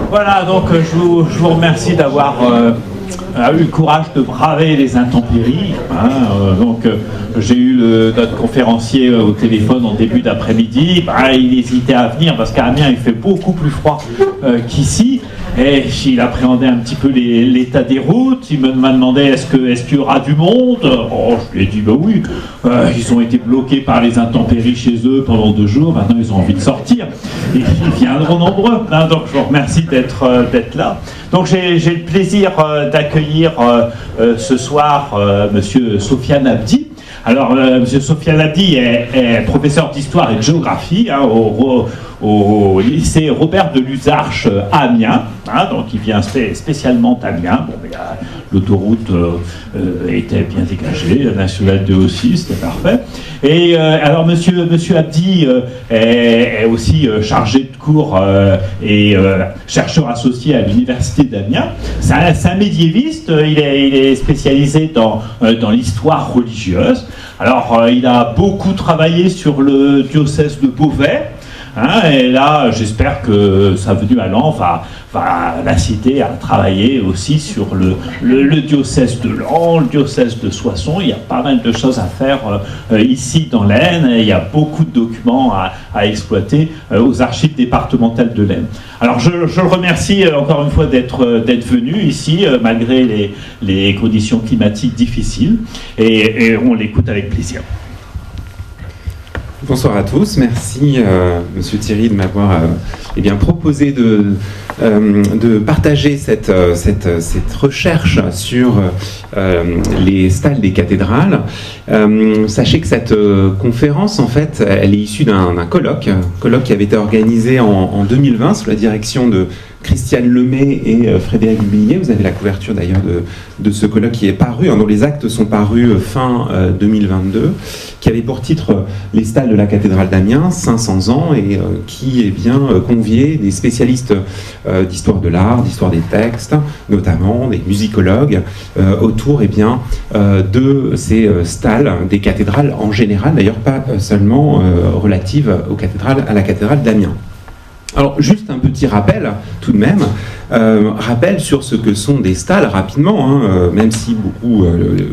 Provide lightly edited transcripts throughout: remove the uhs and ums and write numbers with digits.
Voilà, donc je vous remercie d'avoir eu le courage de braver les intempéries. J'ai eu notre conférencier au téléphone en début d'après-midi. Il hésitait à venir parce qu'à Amiens il fait beaucoup plus froid qu'ici. Et il appréhendait un petit peu l'état des routes. Il m'a demandé est-ce qu'il y aura du monde. Je lui ai dit oui. Ils ont été bloqués par les intempéries chez eux pendant 2 jours. Maintenant ils ont envie de sortir. Et ils viendront nombreux. Donc je vous remercie d'être là. Donc j'ai le plaisir d'accueillir ce soir Monsieur Sofiane Abdi. Alors, M. Sofiane Abdi est professeur d'histoire et de géographie au lycée Robert de Luzarches à Amiens. Donc, il vient spécialement d'Amiens. L'autoroute était bien dégagée, la nationale 2 aussi, c'était parfait. Et alors, Monsieur Abdi est aussi chargé de cours et chercheur associé à l'université d'Amiens. C'est un médiéviste. Il est spécialisé dans l'histoire religieuse. Alors, il a beaucoup travaillé sur le diocèse de Beauvais. Et là, j'espère que sa venue à Laon va l'inciter à travailler aussi sur le diocèse de Laon, le diocèse de Soissons. Il y a pas mal de choses à faire ici dans l'Aisne. Il y a beaucoup de documents à exploiter aux archives départementales de l'Aisne. Alors je le remercie encore une fois d'être venu ici, malgré les conditions climatiques difficiles. Et on l'écoute avec plaisir. Bonsoir à tous, merci Monsieur Thierry de m'avoir proposé de partager cette recherche sur les stalles des cathédrales. Sachez que cette conférence, en fait, elle est issue d'un colloque qui avait été organisé en 2020 sous la direction de Christiane Lemay et Frédéric Billier. Vous avez la couverture d'ailleurs de ce colloque qui est paru, dont les actes sont parus fin 2022, qui avait pour titre « Les stalles de la cathédrale d'Amiens, 500 ans » et qui conviait des spécialistes d'histoire de l'art, d'histoire des textes, notamment des musicologues, autour de ces stalles des cathédrales en général, d'ailleurs pas seulement relatives à la cathédrale d'Amiens. Alors, juste un petit rappel, tout de même, rappel sur ce que sont des stalles, rapidement, même si beaucoup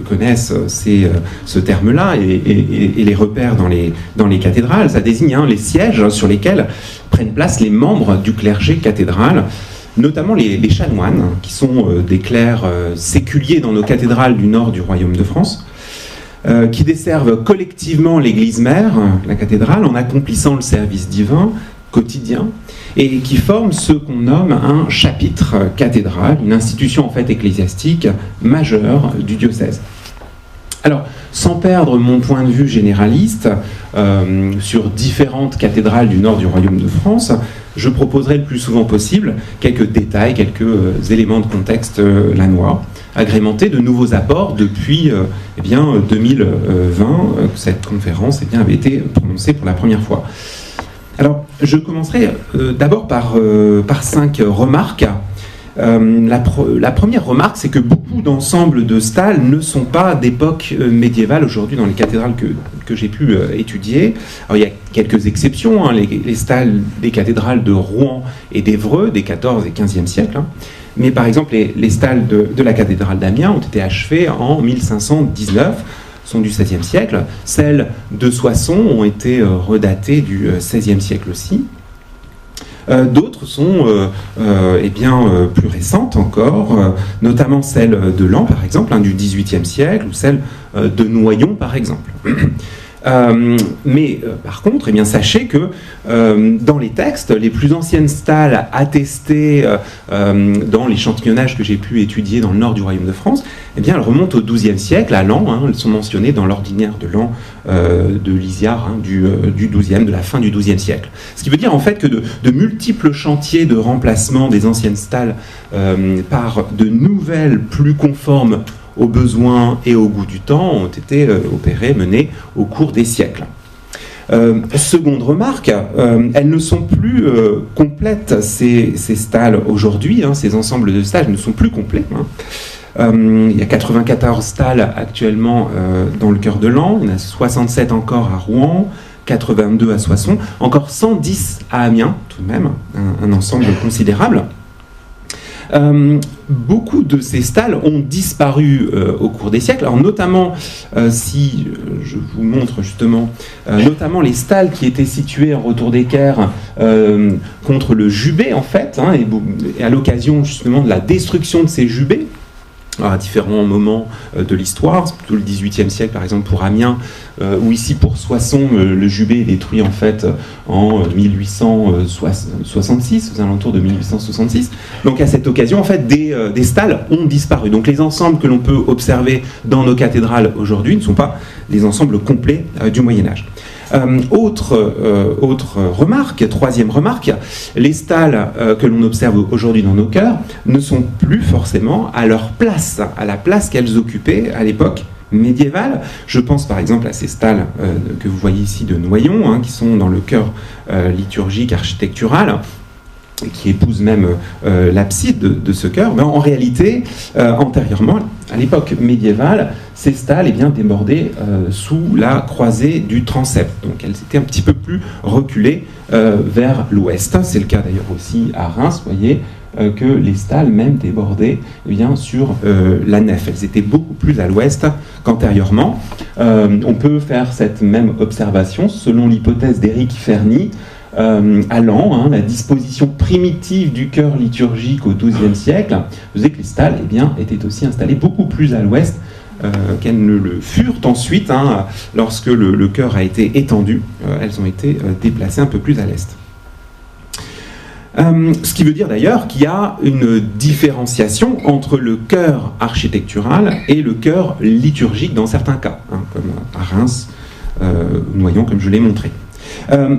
connaissent ce terme-là et les repères dans les cathédrales. Ça désigne les sièges sur lesquels prennent place les membres du clergé cathédral, notamment les chanoines, qui sont des clercs séculiers dans nos cathédrales du nord du Royaume de France, qui desservent collectivement l'église mère, la cathédrale, en accomplissant le service divin quotidien, et qui forment ce qu'on nomme un chapitre cathédral, une institution en fait ecclésiastique majeure du diocèse. Alors, sans perdre mon point de vue généraliste sur différentes cathédrales du nord du Royaume de France, je proposerai le plus souvent possible quelques détails, quelques éléments de contexte lannois, agrémentés de nouveaux apports depuis 2020, cette conférence avait été prononcée pour la première fois. Alors, je commencerai d'abord par 5 remarques. La première remarque, c'est que beaucoup d'ensembles de stalles ne sont pas d'époque médiévale aujourd'hui dans les cathédrales que j'ai pu étudier. Alors, il y a quelques exceptions, les stalles des cathédrales de Rouen et d'Évreux des XIVe et XVe siècles. Mais par exemple, les stalles de la cathédrale d'Amiens ont été achevées en 1519. Sont du XVIe siècle. Celles de Soissons ont été redatées du XVIe siècle aussi. D'autres sont plus récentes encore, notamment celle de Laon, par exemple, du XVIIIe siècle, ou celle de Noyon, par exemple. Par contre, sachez que dans les textes, les plus anciennes stalles attestées dans l'échantillonnage que j'ai pu étudier dans le nord du Royaume de France, elles remontent au XIIe siècle, à Laon. Elles sont mentionnées dans l'ordinaire de Laon de Lisiard du XIIe, de la fin du XIIe siècle. Ce qui veut dire en fait que de multiples chantiers de remplacement des anciennes stalles par de nouvelles plus conformes aux besoins et au goût du temps ont été menés au cours des siècles. Seconde remarque, elles ne sont plus complètes, ces stalles aujourd'hui, ces ensembles de stalles ne sont plus complets. Il y a 94 stalles actuellement dans le cœur de Laon, il y en a 67 encore à Rouen, 82 à Soissons, encore 110 à Amiens, tout de même, un ensemble considérable. Beaucoup de ces stalles ont disparu au cours des siècles. Alors notamment, si je vous montre justement, notamment les stalles qui étaient situées en retour d'équerre contre le jubé en fait, hein, et à l'occasion justement de la destruction de ces jubés. Alors, à différents moments de l'histoire, c'est plutôt le XVIIIe siècle par exemple pour Amiens, ou ici pour Soissons, le jubé est détruit en fait en 1866, aux alentours de 1866. Donc à cette occasion en fait des stalles ont disparu. Donc les ensembles que l'on peut observer dans nos cathédrales aujourd'hui ne sont pas les ensembles complets du Moyen-Âge. Autre remarque, troisième remarque, les stalles que l'on observe aujourd'hui dans nos chœurs ne sont plus forcément à leur place, à la place qu'elles occupaient à l'époque médiévale. Je pense par exemple à ces stalles que vous voyez ici de Noyon, hein, qui sont dans le chœur liturgique architectural, qui épouse même l'abside de ce chœur. Mais en réalité, antérieurement, à l'époque médiévale, ces stalles débordaient sous la croisée du transept. Donc elles étaient un petit peu plus reculées vers l'ouest. C'est le cas d'ailleurs aussi à Reims, vous voyez, que les stalles même débordaient sur la nef. Elles étaient beaucoup plus à l'ouest qu'antérieurement. On peut faire cette même observation selon l'hypothèse d'Éric Ferny, à Laon, la disposition primitive du chœur liturgique au XIIe siècle faisait que les stalles étaient aussi installées beaucoup plus à l'ouest qu'elles ne le furent ensuite. Lorsque le chœur a été étendu, elles ont été déplacées un peu plus à l'est. Ce qui veut dire d'ailleurs qu'il y a une différenciation entre le chœur architectural et le chœur liturgique dans certains cas, comme à Reims, Noyon, comme je l'ai montré.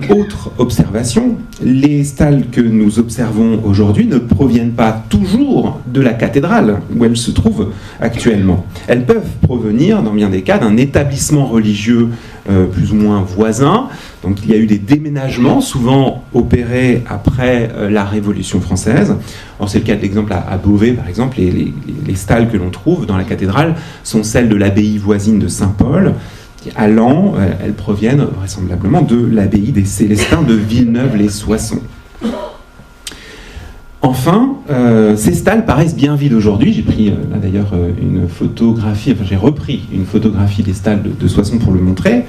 Autre observation, les stalles que nous observons aujourd'hui ne proviennent pas toujours de la cathédrale où elles se trouvent actuellement. Elles peuvent provenir, dans bien des cas, d'un établissement religieux plus ou moins voisin. Donc il y a eu des déménagements, souvent opérés après la Révolution française. Alors c'est le cas d'exemple à Beauvais, par exemple. Les stalles que l'on trouve dans la cathédrale sont celles de l'abbaye voisine de Saint-Paul. À Laon, elles proviennent vraisemblablement de l'abbaye des Célestins de Villeneuve-les-Soissons. Enfin, ces stalles paraissent bien vides aujourd'hui. J'ai pris là d'ailleurs j'ai repris une photographie des stalles de Soissons pour le montrer.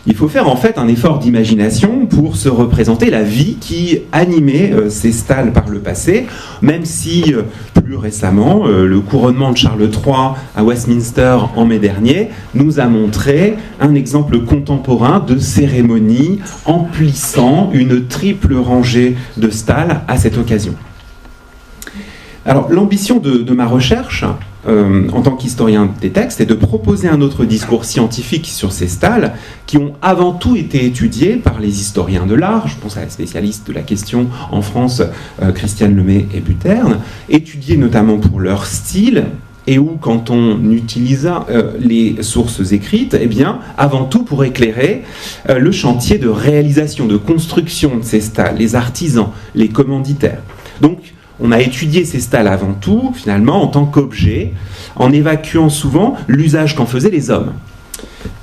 Il faut faire en fait un effort d'imagination pour se représenter la vie qui animait ces stalles par le passé, même si plus récemment, le couronnement de Charles III à Westminster en mai dernier nous a montré un exemple contemporain de cérémonie emplissant une triple rangée de stalles à cette occasion. Alors l'ambition de ma recherche en tant qu'historien des textes est de proposer un autre discours scientifique sur ces stalles qui ont avant tout été étudiés par les historiens de l'art, je pense à la spécialiste de la question en France, Christiane Lemay et Buterne, étudiés notamment pour leur style, et où, quand on utilisa les sources écrites, avant tout pour éclairer le chantier de réalisation, de construction de ces stalles, les artisans, les commanditaires. Donc, on a étudié ces stalles avant tout, finalement, en tant qu'objet, en évacuant souvent l'usage qu'en faisaient les hommes.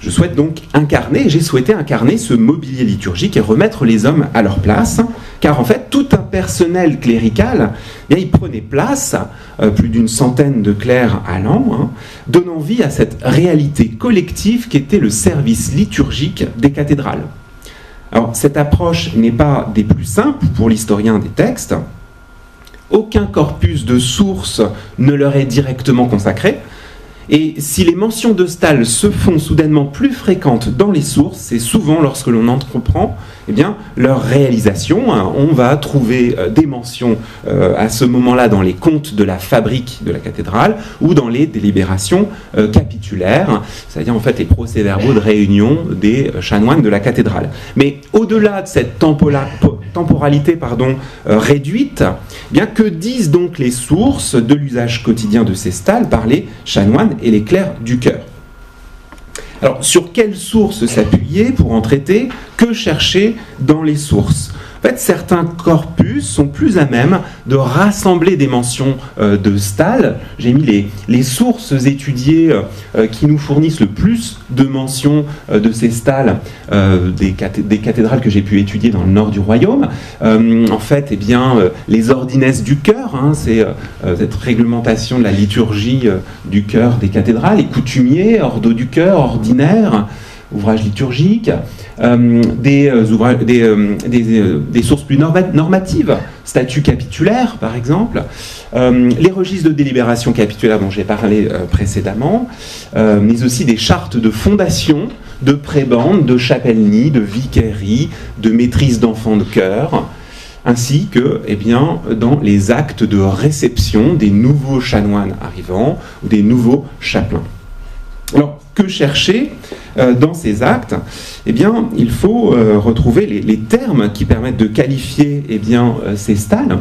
J'ai souhaité incarner ce mobilier liturgique et remettre les hommes à leur place, car en fait, tout un personnel clérical, il prenait place, plus d'une centaine de clercs à l'an, donnant vie à cette réalité collective qu'était le service liturgique des cathédrales. Alors, cette approche n'est pas des plus simples pour l'historien des textes. Aucun corpus de sources ne leur est directement consacré. Et si les mentions de stalles se font soudainement plus fréquentes dans les sources, c'est souvent lorsque l'on entreprend leur réalisation. On va trouver des mentions à ce moment-là dans les comptes de la fabrique de la cathédrale ou dans les délibérations capitulaires, c'est-à-dire en fait les procès-verbaux de réunion des chanoines de la cathédrale. Mais au-delà de cette temporalité réduite, que disent donc les sources de l'usage quotidien de ces stalles par les chanoines et les clercs du chœur? Alors, sur quelles sources s'appuyer pour en traiter? Que chercher dans les sources? En fait, certains corpus sont plus à même de rassembler des mentions de Stahl. J'ai mis les sources étudiées qui nous fournissent le plus de mentions de ces Stahl des cathédrales que j'ai pu étudier dans le nord du royaume. En fait, eh bien, les ordinesses du chœur, hein, c'est cette réglementation de la liturgie du chœur des cathédrales, les coutumiers, ordo du chœur, ordinaire, ouvrages liturgiques, des sources plus normatives, statuts capitulaires par exemple, les registres de délibération capitulaire dont j'ai parlé précédemment, mais aussi des chartes de fondation, de prébende, de chapellenie, de vicairie, de maîtrise d'enfants de chœur, ainsi que eh bien, dans les actes de réception des nouveaux chanoines arrivants ou des nouveaux chapelains. Alors, que chercher dans ces actes? Eh bien, il faut retrouver les termes qui permettent de qualifier eh bien, ces Stahl.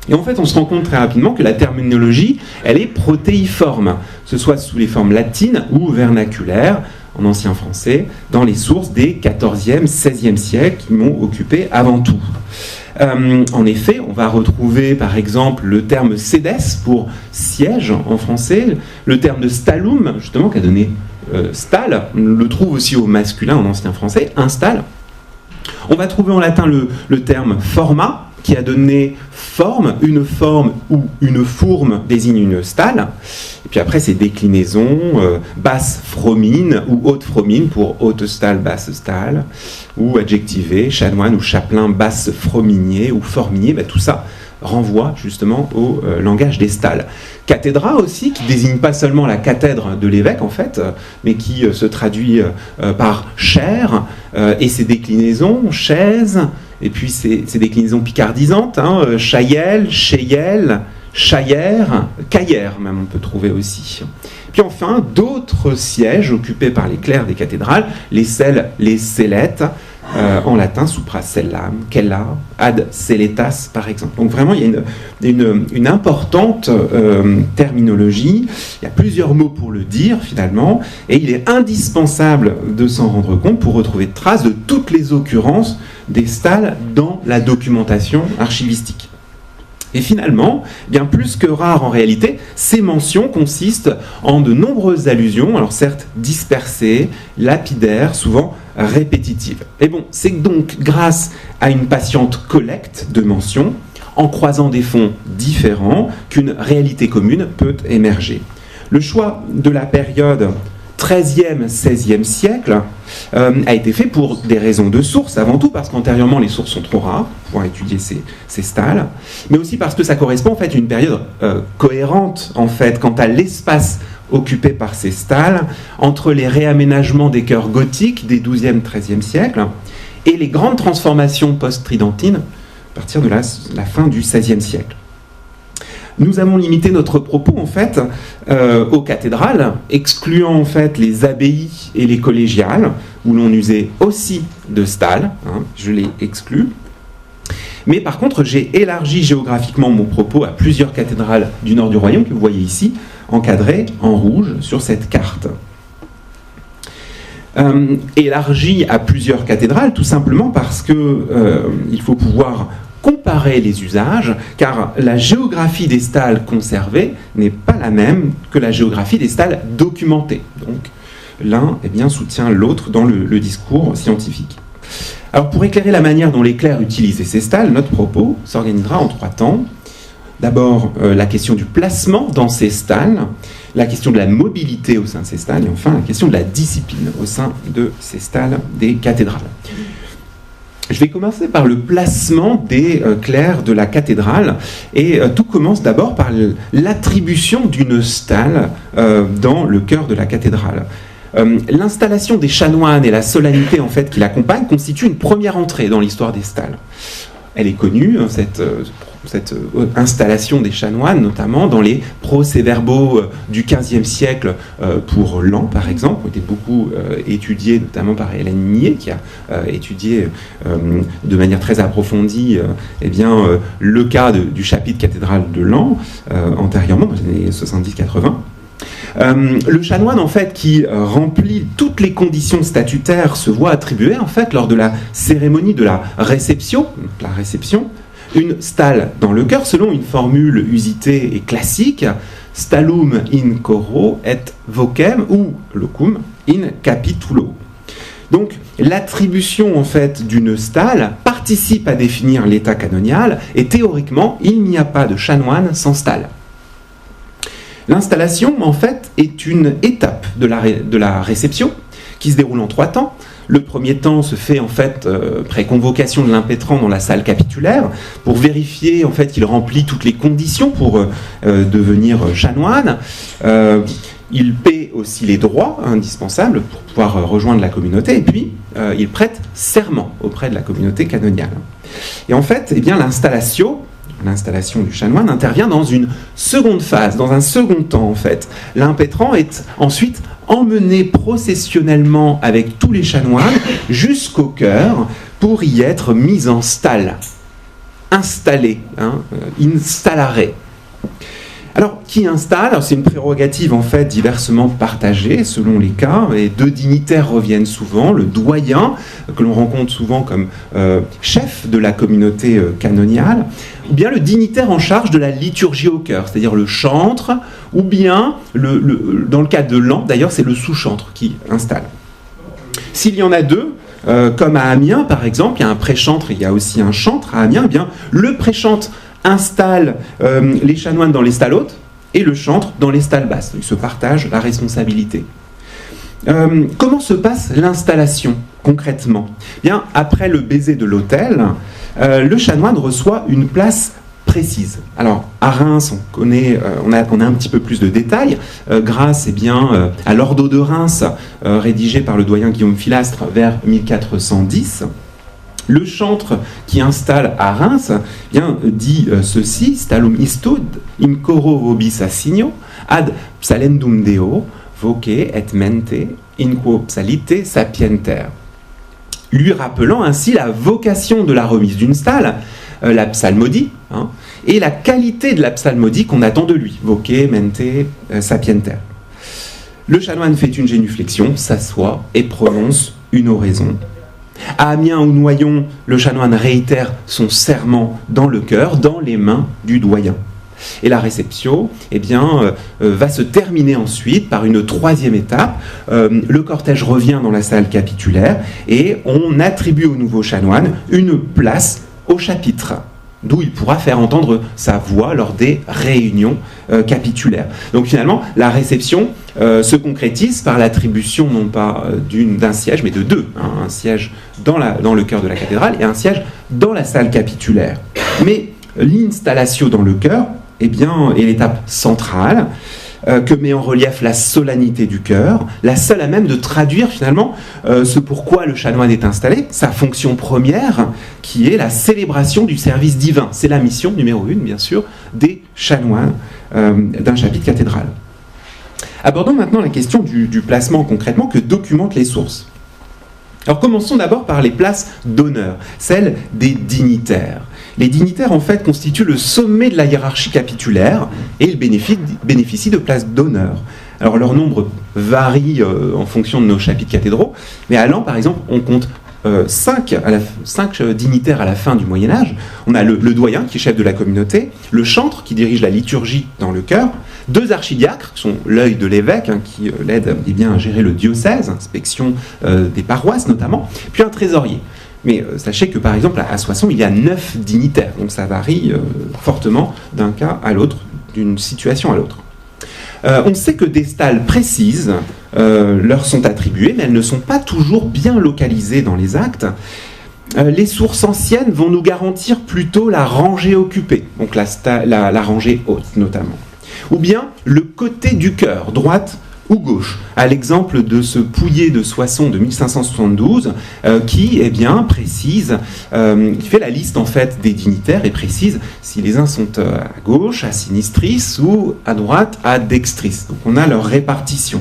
Et en fait, on se rend compte très rapidement que la terminologie, elle est protéiforme, que ce soit sous les formes latines ou vernaculaires, en ancien français, dans les sources des XIVe, XVIe siècles qui m'ont occupé avant tout. En effet, on va retrouver par exemple le terme sedes pour siège en français, le terme de stallum, justement, qui a donné stall, on le trouve aussi au masculin en ancien français, install. On va trouver en latin le terme forma, qui a donné forme ou une fourme désigne une stalle. Et puis après, ces déclinaisons, basse fromine ou haute fromine pour haute stalle, basse stalle, ou adjectivé, chanoine ou chapelain, basse frominier ou forminier, ben, tout ça renvoie justement au langage des stalles. Cathédra aussi, qui désigne pas seulement la cathèdre de l'évêque en fait, mais qui se traduit par chaire, et ses déclinaisons, chaise, et puis ces déclinaisons picardisantes, hein, chayelle, cheyelle, chaillère, caillère même on peut trouver aussi. Puis enfin, d'autres sièges occupés par les clercs des cathédrales, les selles, les cellettes, en latin, supracellam, cella, ad celletas, par exemple. Donc vraiment, il y a une importante terminologie. Il y a plusieurs mots pour le dire, finalement, et il est indispensable de s'en rendre compte pour retrouver trace de toutes les occurrences des stalles dans la documentation archivistique. Et finalement, bien plus que rares en réalité, ces mentions consistent en de nombreuses allusions, alors certes dispersées, lapidaires, souvent répétitives. Et bon, c'est donc grâce à une patiente collecte de mentions, en croisant des fonds différents, qu'une réalité commune peut émerger. Le choix de la période XIIIe, XVIe siècle a été fait pour des raisons de source, avant tout parce qu'antérieurement les sources sont trop rares pour pouvoir étudier ces stalles, mais aussi parce que ça correspond en fait à une période cohérente en fait quant à l'espace occupé par ces stalles entre les réaménagements des chœurs gothiques des XIIe, XIIIe siècles et les grandes transformations post-tridentines à partir de la fin du XVIe siècle. Nous avons limité notre propos en fait aux cathédrales, excluant en fait les abbayes et les collégiales, où l'on usait aussi de stalles, hein, je l'ai exclu. Mais par contre, j'ai élargi géographiquement mon propos à plusieurs cathédrales du nord du royaume, que vous voyez ici, encadrées en rouge sur cette carte. Élargi à plusieurs cathédrales, tout simplement parce que il faut pouvoir comparer les usages, car la géographie des stalles conservées n'est pas la même que la géographie des stalles documentées. Donc l'un eh bien, soutient l'autre dans le discours scientifique. Alors pour éclairer la manière dont les clercs utilisaient ces stalles, notre propos s'organisera en 3 temps. D'abord la question du placement dans ces stalles, la question de la mobilité au sein de ces stalles, et enfin la question de la discipline au sein de ces stalles des cathédrales. Je vais commencer par le placement des clercs de la cathédrale, et tout commence d'abord par l'attribution d'une stalle dans le chœur de la cathédrale. L'installation des chanoines et la solennité en fait qui l'accompagne constitue une première entrée dans l'histoire des stalles. Elle est connue, cette installation des chanoines, notamment dans les procès-verbaux du XVe siècle pour Laon, par exemple, ont été beaucoup étudiés, notamment par Hélène Millet, qui a étudié de manière très approfondie eh bien, le cas du chapitre cathédral de Laon, antérieurement, dans les années 70-80. Le chanoine, en fait, qui remplit toutes les conditions statutaires, se voit attribuer, en fait, lors de la cérémonie de la réception, une stalle dans le chœur, selon une formule usitée et classique, stallum in coro et vocem ou locum in capitulo. Donc, l'attribution, en fait, d'une stalle participe à définir l'état canonial, et théoriquement, il n'y a pas de chanoine sans stalle. L'installation, en fait, est une étape de la réception qui se déroule en 3 temps. Le premier temps se fait, en fait, pré-convocation de l'impétrant dans la salle capitulaire pour vérifier, en fait, qu'il remplit toutes les conditions pour devenir chanoine. Il paie aussi les droits indispensables pour pouvoir rejoindre la communauté, et puis il prête serment auprès de la communauté canoniale. Et en fait, eh bien, l'installation du chanoine intervient dans une seconde phase, dans un second temps en fait. L'impétrant est ensuite emmené processionnellement avec tous les chanoines jusqu'au chœur pour y être mis en stalle, installé, installare. Alors, qui installe? Alors, c'est une prérogative en fait diversement partagée selon les cas, et 2 dignitaires reviennent souvent. Le doyen, que l'on rencontre souvent comme chef de la communauté canoniale, ou bien le dignitaire en charge de la liturgie au chœur, c'est-à-dire le chantre, ou bien, dans le cas de l'an, d'ailleurs, c'est le sous-chantre qui installe. S'il y en a 2, comme à Amiens par exemple, il y a un pré-chantre et il y a aussi un chantre à Amiens, eh bien, le pré-chantre installe les chanoines dans les stalles hautes et le chantre dans les stalles basses. Ils se partagent la responsabilité. Comment se passe l'installation concrètement? Bien, après le baiser de l'autel, le chanoine reçoit une place précise. Alors, à Reims, on a un petit peu plus de détails, grâce à l'ordo de Reims, rédigé par le doyen Guillaume Filastre vers 1410. Le chantre qui installe à Reims dit ceci: stallum istud in coro vobis assigno ad psalendum deo voce et mente in quo psalite sapienter, lui rappelant ainsi la vocation de la remise d'une stalle, la psalmodie, et la qualité de la psalmodie qu'on attend de lui, voce, mente, sapienter. Le chanoine fait une génuflexion, s'assoit et prononce une oraison. À Amiens ou Noyon, le chanoine réitère son serment dans le chœur, dans les mains du doyen. Et la réception va se terminer ensuite par une 3e étape. Le cortège revient dans la salle capitulaire et on attribue au nouveau chanoine une place au chapitre, d'où il pourra faire entendre sa voix lors des réunions capitulaires. Donc finalement, la réception se concrétise par l'attribution non pas d'un siège, mais de 2. Un siège dans le chœur de la cathédrale et un siège dans la salle capitulaire. Mais l'installation dans le chœur est l'étape centrale que met en relief la solennité du chœur, la seule à même de traduire finalement ce pourquoi le chanoine est installé, sa fonction première, qui est la célébration du service divin. C'est la mission numéro 1, bien sûr, des chanoines d'un chapitre cathédral. Abordons maintenant la question du placement concrètement que documentent les sources. Alors commençons d'abord par les places d'honneur, celles des dignitaires. Les dignitaires, en fait, constituent le sommet de la hiérarchie capitulaire et ils bénéficient de places d'honneur. Alors leur nombre varie en fonction de nos chapitres cathédraux, mais à Laon, par exemple, on compte 5 dignitaires à la fin du Moyen-Âge. On a le doyen, qui est chef de la communauté, le chantre, qui dirige la liturgie dans le chœur, 2 archidiacres, qui sont l'œil de l'évêque, qui l'aide à gérer le diocèse, inspection des paroisses notamment, puis un trésorier. Mais sachez que par exemple à Soissons, il y a 9 dignitaires, donc ça varie fortement d'un cas à l'autre, d'une situation à l'autre. On sait que des stalles précises leur sont attribuées, mais elles ne sont pas toujours bien localisées dans les actes. Les sources anciennes vont nous garantir plutôt la rangée occupée, donc la rangée haute notamment. Ou bien le côté du chœur, droite ou gauche, à l'exemple de ce Pouillet de Soissons de 1572, qui précise, qui fait la liste en fait des dignitaires et précise si les uns sont à gauche, à sinistris, ou à droite, à dextris. Donc on a leur répartition.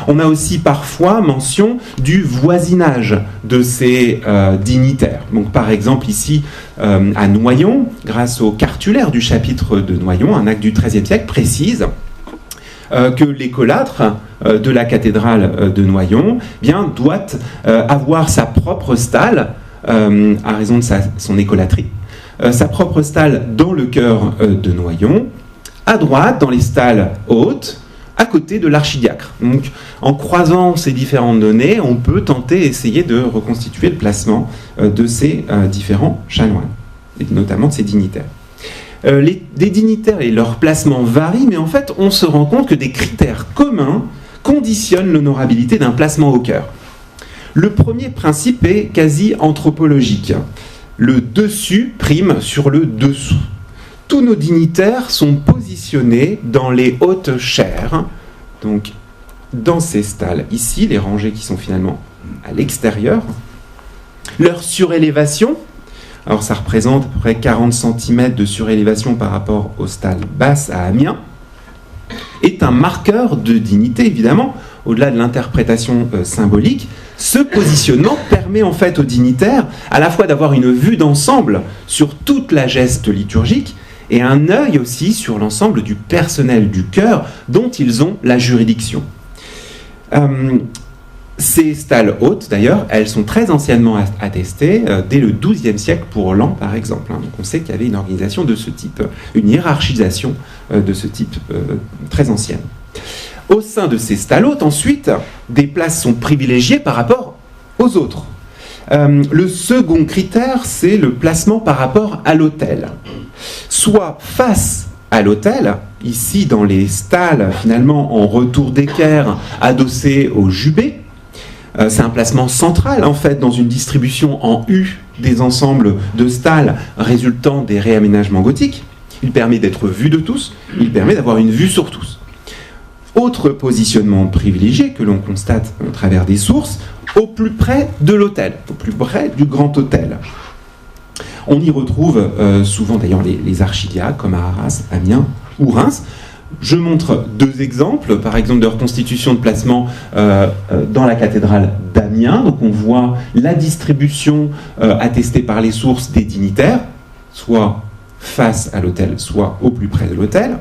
On a aussi parfois mention du voisinage de ces dignitaires. Donc par exemple ici à Noyon, grâce au cartulaire du chapitre de Noyon, un acte du XIIIe siècle précise que l'écolâtre de la cathédrale de Noyon doit avoir sa propre stalle, à raison de son écolâtrie, sa propre stalle dans le chœur de Noyon, à droite, dans les stalles hautes, à côté de l'archidiacre. Donc, en croisant ces différentes données, on peut tenter, essayer de reconstituer le placement de ces différents chanoines, et notamment de ces dignitaires. Les dignitaires et leur placement varient, mais en fait, on se rend compte que des critères communs conditionnent l'honorabilité d'un placement au chœur. Le premier principe est quasi anthropologique. Le dessus prime sur le dessous. Tous nos dignitaires sont positionnés dans les hautes chaires, donc dans ces stalles ici, les rangées qui sont finalement à l'extérieur. Leur surélévation, alors ça représente à peu près 40 cm de surélévation par rapport aux stalles basses à Amiens, est un marqueur de dignité, évidemment, au-delà de l'interprétation symbolique. Ce positionnement permet en fait aux dignitaires à la fois d'avoir une vue d'ensemble sur toute la geste liturgique et un œil aussi sur l'ensemble du personnel du chœur dont ils ont la juridiction. Ces stalles hautes, d'ailleurs, elles sont très anciennement attestées, dès le XIIe siècle pour Laon, par exemple. Donc on sait qu'il y avait une organisation de ce type, une hiérarchisation de ce type très ancienne. Au sein de ces stalles hautes, ensuite, des places sont privilégiées par rapport aux autres. Le second critère, c'est le placement par rapport à l'autel. Soit face à l'autel, ici dans les stalles, finalement en retour d'équerre, adossées au jubé. C'est un placement central, en fait, dans une distribution en U des ensembles de stalles résultant des réaménagements gothiques. Il permet d'être vu de tous, il permet d'avoir une vue sur tous. Autre positionnement privilégié que l'on constate à travers des sources, au plus près de l'autel, au plus près du grand autel. On y retrouve souvent d'ailleurs les archidiacres comme à Arras, Amiens ou Reims. Je montre deux exemples, par exemple de reconstitution de placement dans la cathédrale d'Amiens. Donc on voit la distribution attestée par les sources des dignitaires, soit face à l'autel, soit au plus près de l'autel.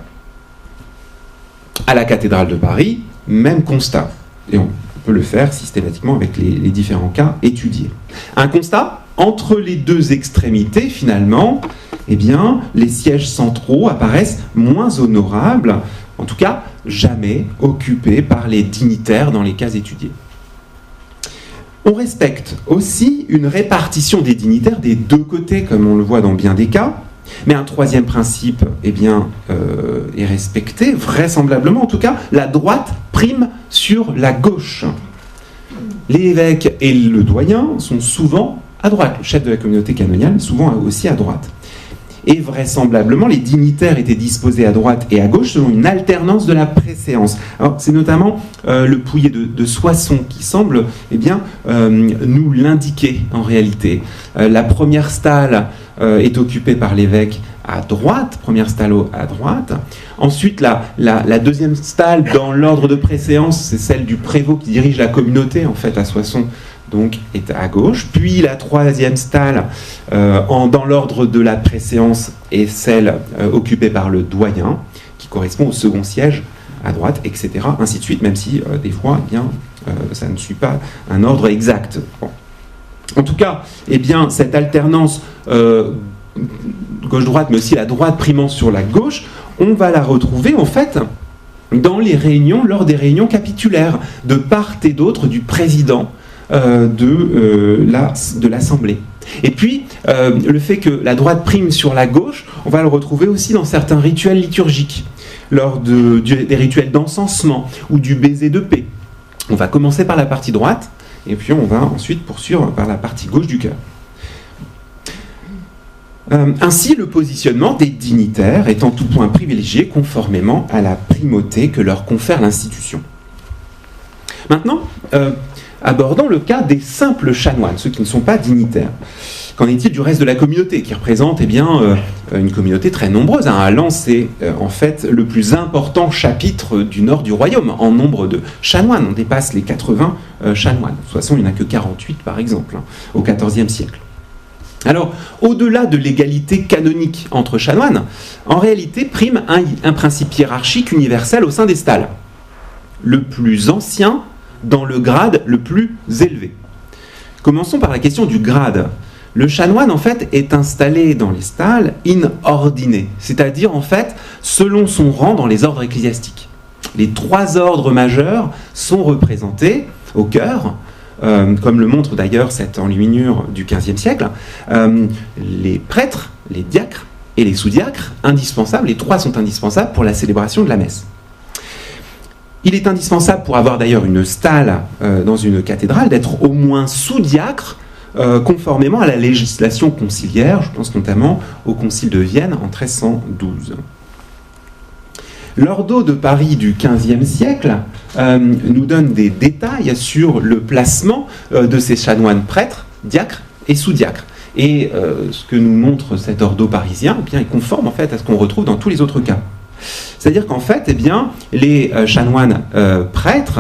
À la cathédrale de Paris, même constat. Et on peut le faire systématiquement avec les différents cas étudiés. Un constat, entre les deux extrémités, finalement, eh bien, les sièges centraux apparaissent moins honorables, en tout cas jamais occupés par les dignitaires dans les cas étudiés. On respecte aussi une répartition des dignitaires des deux côtés, comme on le voit dans bien des cas, mais un troisième principe est respecté, vraisemblablement en tout cas, la droite prime sur la gauche. L'évêque et le doyen sont souvent à droite, le chef de la communauté canoniale souvent aussi à droite. Et vraisemblablement, les dignitaires étaient disposés à droite et à gauche selon une alternance de la préséance. Alors, c'est notamment le Pouillet de Soissons qui semble nous l'indiquer en réalité. La première stalle est occupée par l'évêque à droite, première stalle à droite. Ensuite, la deuxième stalle dans l'ordre de préséance, c'est celle du prévôt qui dirige la communauté en fait à Soissons, donc est à gauche. Puis la troisième stalle dans l'ordre de la préséance est celle occupée par le doyen, qui correspond au second siège à droite, etc. Ainsi de suite, même si des fois, ça ne suit pas un ordre exact. Bon. En tout cas, cette alternance gauche-droite, mais aussi la droite primant sur la gauche, on va la retrouver en fait dans les réunions, lors des réunions capitulaires, de part et d'autre du président de l'Assemblée. Et puis, le fait que la droite prime sur la gauche, on va le retrouver aussi dans certains rituels liturgiques, lors des rituels d'encensement ou du baiser de paix. On va commencer par la partie droite, et puis on va ensuite poursuivre par la partie gauche du chœur. Ainsi, le positionnement des dignitaires est en tout point privilégié conformément à la primauté que leur confère l'institution. Maintenant, abordons le cas des simples chanoines, ceux qui ne sont pas dignitaires. Qu'en est-il du reste de la communauté, qui représente une communauté très nombreuse. À Laon, c'est en fait le plus important chapitre du nord du royaume, en nombre de chanoines. On dépasse les 80 chanoines. De toute façon, il n'y en a que 48, par exemple, au XIVe siècle. Alors, au-delà de l'égalité canonique entre chanoines, en réalité prime un principe hiérarchique universel au sein des stalles. Le plus ancien dans le grade le plus élevé. Commençons par la question du grade. Le chanoine, en fait, est installé dans les stalles in ordine, c'est-à-dire, en fait, selon son rang dans les ordres ecclésiastiques. Les 3 ordres majeurs sont représentés au chœur, comme le montre d'ailleurs cette enluminure du XVe siècle, les prêtres, les diacres et les sous-diacres, indispensables, les 3 sont indispensables pour la célébration de la messe. Il est indispensable pour avoir d'ailleurs une stalle dans une cathédrale d'être au moins sous-diacre, conformément à la législation conciliaire, je pense notamment au Concile de Vienne en 1312. L'ordo de Paris du XVe siècle nous donne des détails sur le placement de ces chanoines prêtres, diacres et sous-diacres. Et ce que nous montre cet ordo parisien, eh bien, est conforme en fait à ce qu'on retrouve dans tous les autres cas. C'est-à-dire qu'en fait, eh bien, les chanoines prêtres,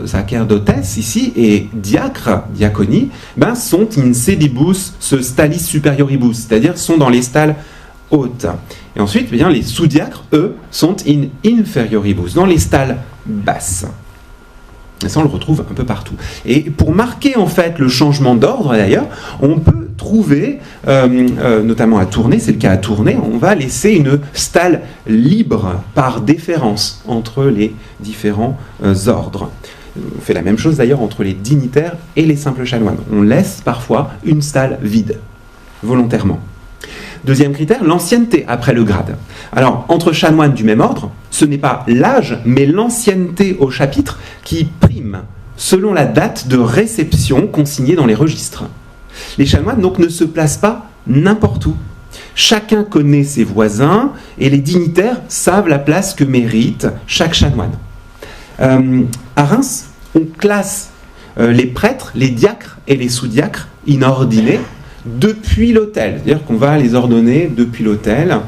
sacerdotes ici, et diacres, diaconie, ben, sont in sedibus stallis superioribus, c'est-à-dire sont dans les stalles hautes. Et ensuite, eh bien, les sous-diacres, eux, sont in inferioribus, dans les stalles basses. Et ça, on le retrouve un peu partout. Et pour marquer en fait le changement d'ordre, d'ailleurs, on peut trouver, notamment à Tournai, c'est le cas à Tournai, on va laisser une stalle libre par déférence entre les différents ordres. On fait la même chose d'ailleurs entre les dignitaires et les simples chanoines. On laisse parfois une stalle vide, volontairement. Deuxième critère, l'ancienneté après le grade. Alors, entre chanoines du même ordre, ce n'est pas l'âge, mais l'ancienneté au chapitre qui prime, selon la date de réception consignée dans les registres. Les chanoines, donc, ne se placent pas n'importe où. Chacun connaît ses voisins, et les dignitaires savent la place que mérite chaque chanoine. À Reims, on classe les prêtres, les diacres et les sous-diacres in ordine, depuis l'autel, c'est-à-dire qu'on va les ordonner depuis l'autel.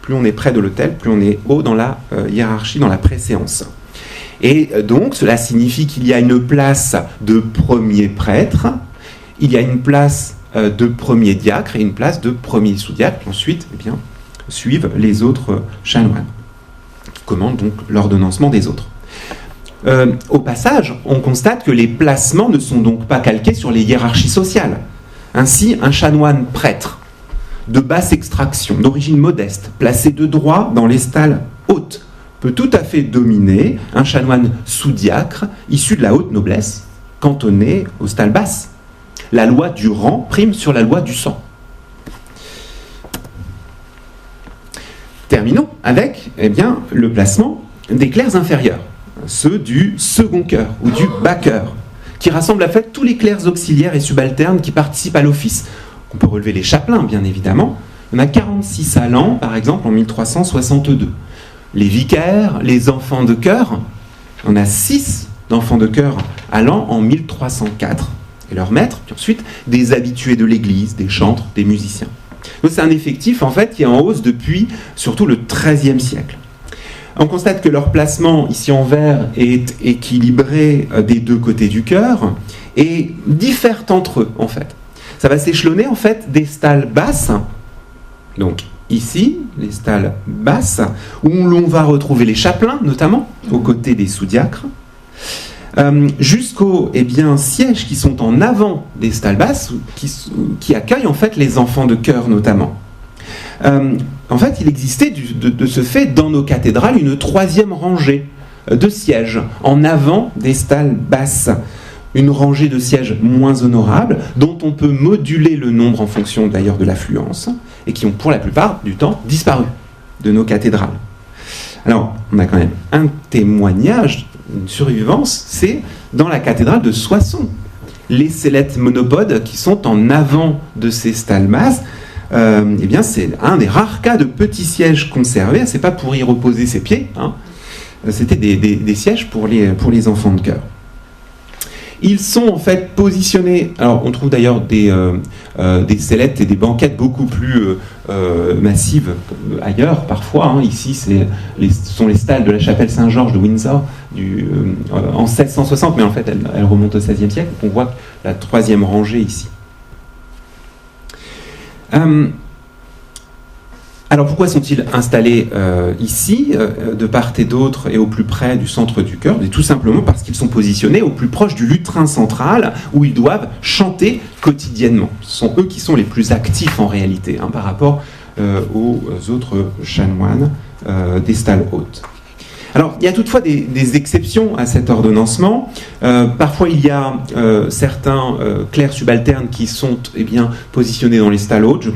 Plus on est près de l'autel, plus on est haut dans la hiérarchie, dans la préséance. Et donc, cela signifie qu'il y a une place de premier prêtre, il y a une place de premier diacre et une place de premier sous-diacre, qui ensuite eh bien, suivent les autres chanoines, qui commandent donc l'ordonnancement des autres. Au passage, on constate que les placements ne sont donc pas calqués sur les hiérarchies sociales. Ainsi, un chanoine prêtre de basse extraction, d'origine modeste, placé de droit dans les stalles hautes, peut tout à fait dominer un chanoine sous-diacre issu de la haute noblesse, cantonné aux stalles basses. La loi du rang prime sur la loi du sang. Terminons avec eh bien, le placement des clercs inférieurs, ceux du second chœur ou du bas chœur, qui rassemble en fait tous les clercs auxiliaires et subalternes qui participent à l'office. On peut relever les chapelains, bien évidemment. On a 46 à l'an, par exemple, en 1362. Les vicaires, les enfants de chœur, on a 6 d'enfants de chœur à l'an en 1304. Et leurs maîtres, puis ensuite des habitués de l'église, des chantres, des musiciens. Donc c'est un effectif, en fait, qui est en hausse depuis surtout le XIIIe siècle. On constate que leur placement, ici en vert, est équilibré des deux côtés du chœur et diffèrent entre eux, en fait. Ça va s'échelonner, en fait, des stalles basses, donc ici, les stalles basses, où l'on va retrouver les chapelains, notamment, aux côtés des sous-diacres, jusqu'aux eh bien, sièges qui sont en avant des stalles basses, qui accueillent, en fait, les enfants de chœur, notamment. En fait, il existait de ce fait dans nos cathédrales une 3e rangée de sièges en avant des stalles basses. Une rangée de sièges moins honorables dont on peut moduler le nombre en fonction d'ailleurs de l'affluence et qui ont pour la plupart du temps disparu de nos cathédrales. Alors, on a quand même un témoignage, une survivance, c'est dans la cathédrale de Soissons. Les sellettes monopodes qui sont en avant de ces stalles basses, eh bien, c'est un des rares cas de petits sièges conservés. C'est pas pour y reposer ses pieds, hein. C'était des sièges pour les enfants de chœur. Ils sont en fait positionnés. Alors, on trouve d'ailleurs des sellettes et des banquettes beaucoup plus massives ailleurs, parfois. Hein. Ici, ce sont les stalles de la chapelle Saint-Georges de Windsor en 1660, mais en fait, elle remonte au XVIe siècle. On voit la 3e rangée ici. Alors pourquoi sont-ils installés ici, de part et d'autre et au plus près du centre du chœur? Tout simplement parce qu'ils sont positionnés au plus proche du lutrin central où ils doivent chanter quotidiennement. Ce sont eux qui sont les plus actifs en réalité par rapport aux autres chanoines des stalles hautes. Alors, il y a toutefois des exceptions à cet ordonnancement. Parfois, il y a certains clercs subalternes qui sont positionnés dans les stalles hautes. Je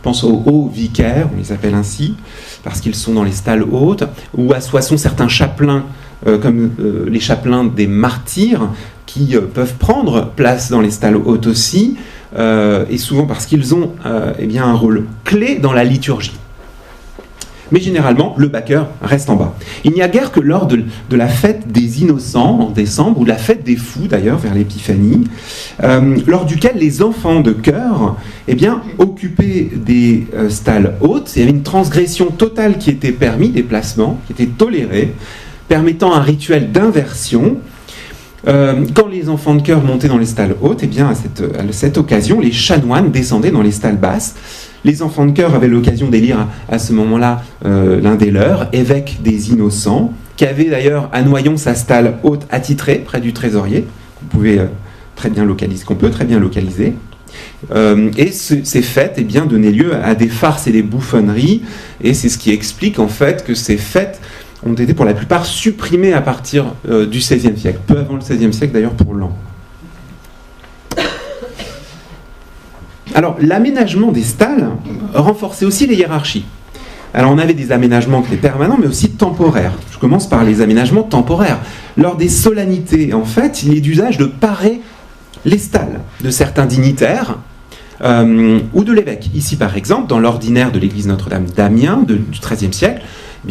pense aux hauts vicaires, on les appelle ainsi, parce qu'ils sont dans les stalles hautes, ou à Soissons, certains chapelains, comme les chapelains des martyrs, qui peuvent prendre place dans les stalles hautes aussi, et souvent parce qu'ils ont un rôle clé dans la liturgie. Mais généralement, le bas-chœur reste en bas. Il n'y a guère que lors de la fête des innocents, en décembre, ou de la fête des fous, d'ailleurs, vers l'Épiphanie, lors duquel les enfants de chœur occupaient des stalles hautes. Il y avait une transgression totale qui était permise, des placements, qui étaient tolérés, permettant un rituel d'inversion. Quand les enfants de chœur montaient dans les stalles hautes, à cette occasion, les chanoines descendaient dans les stalles basses. Les enfants de chœur avaient l'occasion d'élire à ce moment-là l'un des leurs, évêque des innocents, qui avait d'ailleurs à Noyon sa stalle haute attitrée près du trésorier. Vous pouvez qu'on peut très bien localiser. Et ces fêtes donnaient lieu à des farces et des bouffonneries, et c'est ce qui explique en fait que ces fêtes ont été pour la plupart supprimées à partir du XVIe siècle, peu avant le XVIe siècle d'ailleurs pour l'an. Alors, l'aménagement des stalles renforçait aussi les hiérarchies. Alors, on avait des aménagements qui étaient permanents, mais aussi temporaires. Je commence par les aménagements temporaires. Lors des solennités, en fait, il est d'usage de parer les stalles de certains dignitaires ou de l'évêque. Ici, par exemple, dans l'ordinaire de l'église Notre-Dame d'Amiens du XIIIe siècle,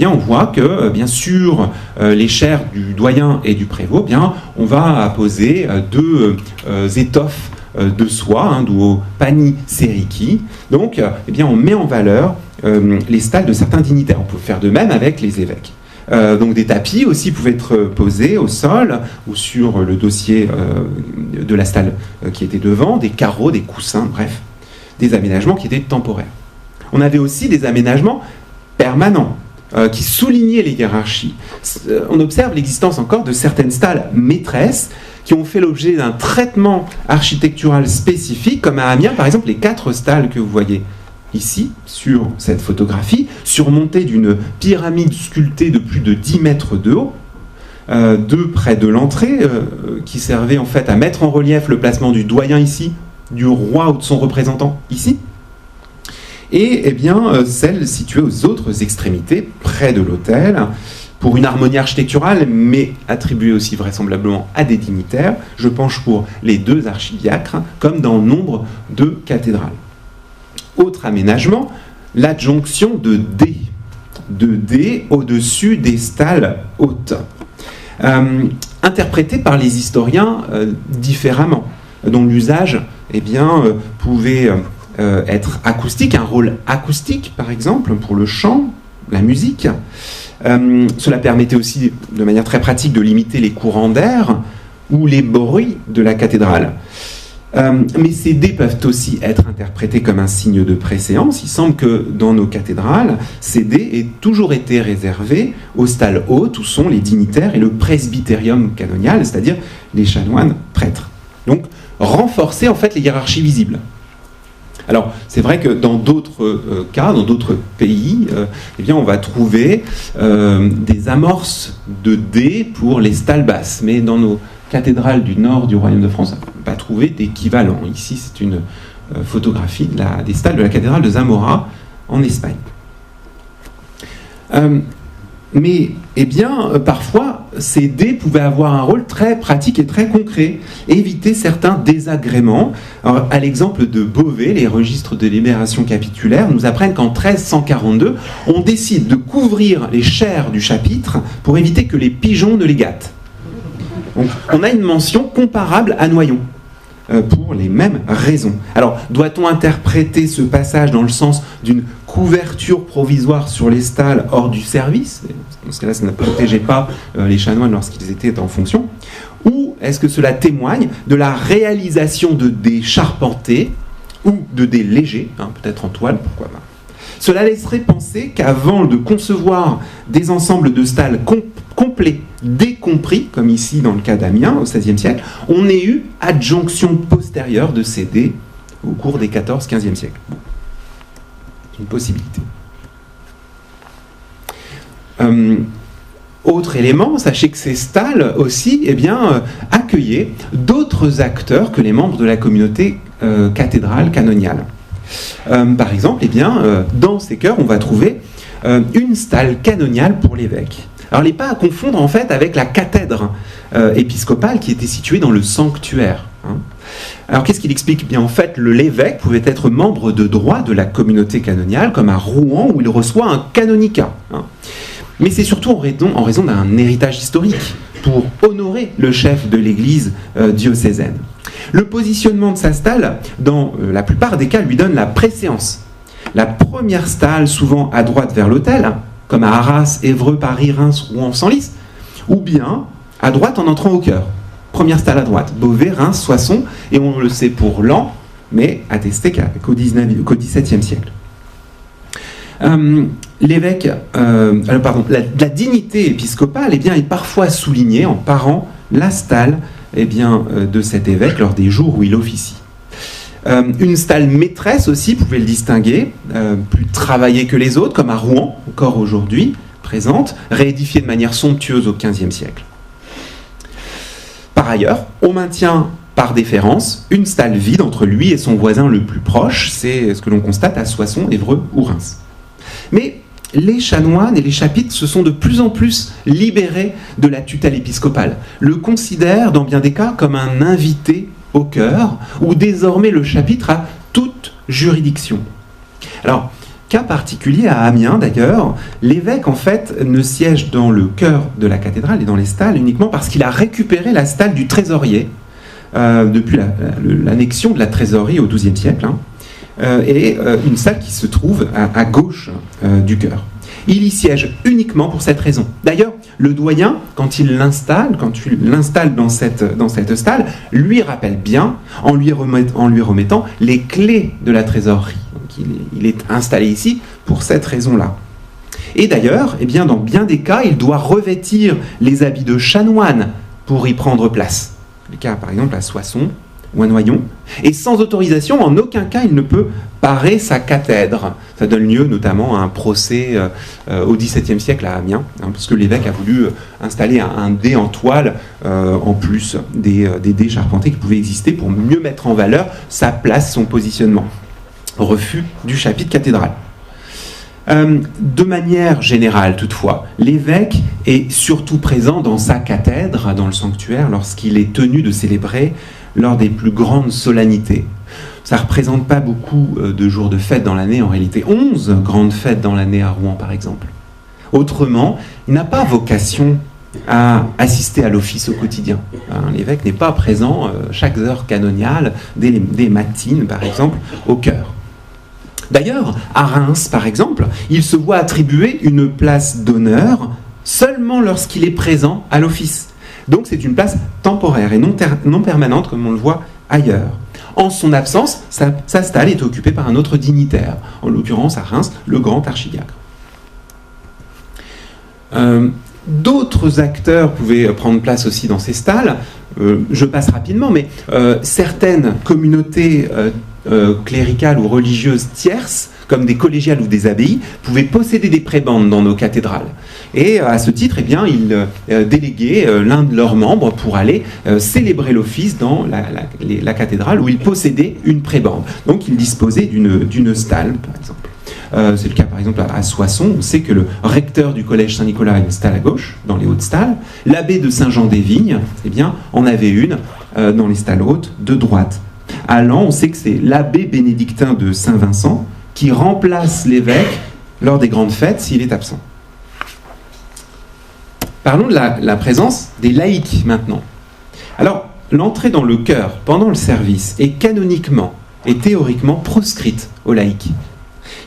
on voit que, bien sûr, les chaires du doyen et du prévôt, on va apposer deux étoffes de soie, d'où pani seriki. Donc, on met en valeur les stalles de certains dignitaires. On peut faire de même avec les évêques. Donc des tapis aussi pouvaient être posés au sol ou sur le dossier de la stalle qui était devant, des carreaux, des coussins, bref, des aménagements qui étaient temporaires. On avait aussi des aménagements permanents qui soulignaient les hiérarchies. On observe l'existence encore de certaines stalles maîtresses qui ont fait l'objet d'un traitement architectural spécifique, comme à Amiens, par exemple, les 4 stalles que vous voyez ici, sur cette photographie, surmontées d'une pyramide sculptée de plus de 10 mètres de haut, deux près de l'entrée, qui servaient en fait à mettre en relief le placement du doyen ici, du roi ou de son représentant ici, et celles situées aux autres extrémités, près de l'autel, pour une harmonie architecturale, mais attribuée aussi vraisemblablement à des dignitaires. Je penche pour les 2 archidiacres, comme dans nombre de cathédrales. Autre aménagement, l'adjonction de dés au-dessus des stalles hautes, interprétée par les historiens différemment, dont l'usage pouvait être acoustique, un rôle acoustique par exemple pour le chant, la musique. Cela permettait aussi de manière très pratique de limiter les courants d'air ou les bruits de la cathédrale. Mais ces dés peuvent aussi être interprétés comme un signe de préséance. Il semble que dans nos cathédrales, ces dés aient toujours été réservés aux stalles hautes où sont les dignitaires et le presbytérium canonial, c'est-à-dire les chanoines prêtres. Donc renforcer en fait les hiérarchies visibles. Alors, c'est vrai que dans d'autres cas, dans d'autres pays, on va trouver des amorces de dés pour les stalles basses. Mais dans nos cathédrales du nord du Royaume de France, on ne peut pas trouver d'équivalent. Ici, c'est une photographie des stalles de la cathédrale de Zamora, en Espagne. Mais, parfois, ces dés pouvaient avoir un rôle très pratique et très concret, éviter certains désagréments. Alors, à l'exemple de Beauvais, les registres de libération capitulaire nous apprennent qu'en 1342, on décide de couvrir les chaires du chapitre pour éviter que les pigeons ne les gâtent. Donc, on a une mention comparable à Noyon, pour les mêmes raisons. Alors, doit-on interpréter ce passage dans le sens d'une couverture provisoire sur les stalles hors du service? Dans ce cas-là, ça ne protégeait pas les chanoines lorsqu'ils étaient en fonction. Ou est-ce que cela témoigne de la réalisation de dés charpentés ou de dés légers, peut-être en toile, pourquoi pas. Cela laisserait penser qu'avant de concevoir des ensembles de stalles complets, décompris, comme ici dans le cas d'Amiens au XVIe siècle, on ait eu adjonction postérieure de ces dés au cours des XIVe, XVe siècles. Bon. Une possibilité. Autre élément, sachez que ces stalles aussi accueillaient d'autres acteurs que les membres de la communauté cathédrale canoniale. Par exemple, dans ces chœurs, on va trouver une stalle canoniale pour l'évêque. Alors, elle n'est pas à confondre en fait avec la cathèdre épiscopale qui était située dans le sanctuaire. Alors, qu'est-ce qu'il explique ? Bien, en fait, l'évêque pouvait être membre de droit de la communauté canoniale, comme à Rouen où il reçoit un canonicat. Mais c'est surtout en raison d'un héritage historique pour honorer le chef de l'église diocésaine. Le positionnement de sa stalle, dans la plupart des cas, lui donne la préséance. La première stalle, souvent à droite vers l'autel, comme à Arras, Évreux, Paris, Reims, Rouen, Senlis, ou bien à droite en entrant au chœur. Première stalle à droite, Beauvais, Reims, Soissons, et on le sait pour Laon, mais attesté qu'au XVIIe siècle. L'évêque, la dignité épiscopale est parfois soulignée en parant la stalle de cet évêque lors des jours où il officie. Une stalle maîtresse aussi pouvait le distinguer, plus travaillée que les autres, comme à Rouen, encore aujourd'hui, présente, réédifiée de manière somptueuse au XVe siècle. Par ailleurs, on maintient par déférence une stalle vide entre lui et son voisin le plus proche, c'est ce que l'on constate à Soissons, Évreux ou Reims. Mais les chanoines et les chapitres se sont de plus en plus libérés de la tutelle épiscopale, le considèrent dans bien des cas comme un invité au chœur, où désormais le chapitre a toute juridiction. Alors, cas particulier à Amiens d'ailleurs, l'évêque en fait ne siège dans le chœur de la cathédrale et dans les stalles uniquement parce qu'il a récupéré la stalle du trésorier depuis l'annexion de la trésorerie au XIIe siècle, et une salle qui se trouve à gauche du chœur. Il y siège uniquement pour cette raison. D'ailleurs, le doyen, quand il l'installe dans cette stalle, lui rappelle bien, en lui remettant les clés de la trésorerie. Donc, il est installé ici pour cette raison-là. Et d'ailleurs, dans bien des cas, il doit revêtir les habits de chanoine pour y prendre place. Le cas, par exemple, à Soissons ou à Noyon. Et sans autorisation, en aucun cas, il ne peut parer sa cathèdre. Ça donne lieu notamment à un procès au XVIIe siècle à Amiens, parce que l'évêque a voulu installer un dé en toile en plus des dés charpentés qui pouvaient exister pour mieux mettre en valeur sa place, son positionnement. Refus du chapitre cathédral. De manière générale, toutefois, l'évêque est surtout présent dans sa cathèdre, dans le sanctuaire, lorsqu'il est tenu de célébrer lors des plus grandes solennités. Ça ne représente pas beaucoup de jours de fête dans l'année, en réalité 11 grandes fêtes dans l'année à Rouen par exemple. Autrement, il n'a pas vocation à assister à l'office au quotidien. L'évêque n'est pas présent chaque heure canoniale, des matines par exemple, au chœur. D'ailleurs, à Reims par exemple, il se voit attribuer une place d'honneur seulement lorsqu'il est présent à l'office. Donc c'est une place temporaire et non permanente comme on le voit ailleurs. En son absence, sa stalle est occupée par un autre dignitaire, en l'occurrence à Reims, le grand archidiacre. D'autres acteurs pouvaient prendre place aussi dans ces stalles. Je passe rapidement, mais certaines communautés cléricales ou religieuses tierces, comme des collégiales ou des abbayes, pouvaient posséder des prébendes dans nos cathédrales. Et à ce titre, ils déléguaient l'un de leurs membres pour aller célébrer l'office dans la cathédrale où ils possédaient une prébende. Donc ils disposaient d'une stalle, par exemple. C'est le cas par exemple à Soissons, on sait que le recteur du collège Saint-Nicolas a une stalle à gauche, dans les hautes stalles. L'abbé de Saint-Jean-des-Vignes, en avait une dans les stalles hautes de droite. À Laon, on sait que c'est l'abbé bénédictin de Saint-Vincent qui remplace l'évêque lors des grandes fêtes s'il est absent. Parlons de la présence des laïcs maintenant. Alors, l'entrée dans le chœur pendant le service est canoniquement et théoriquement proscrite aux laïcs.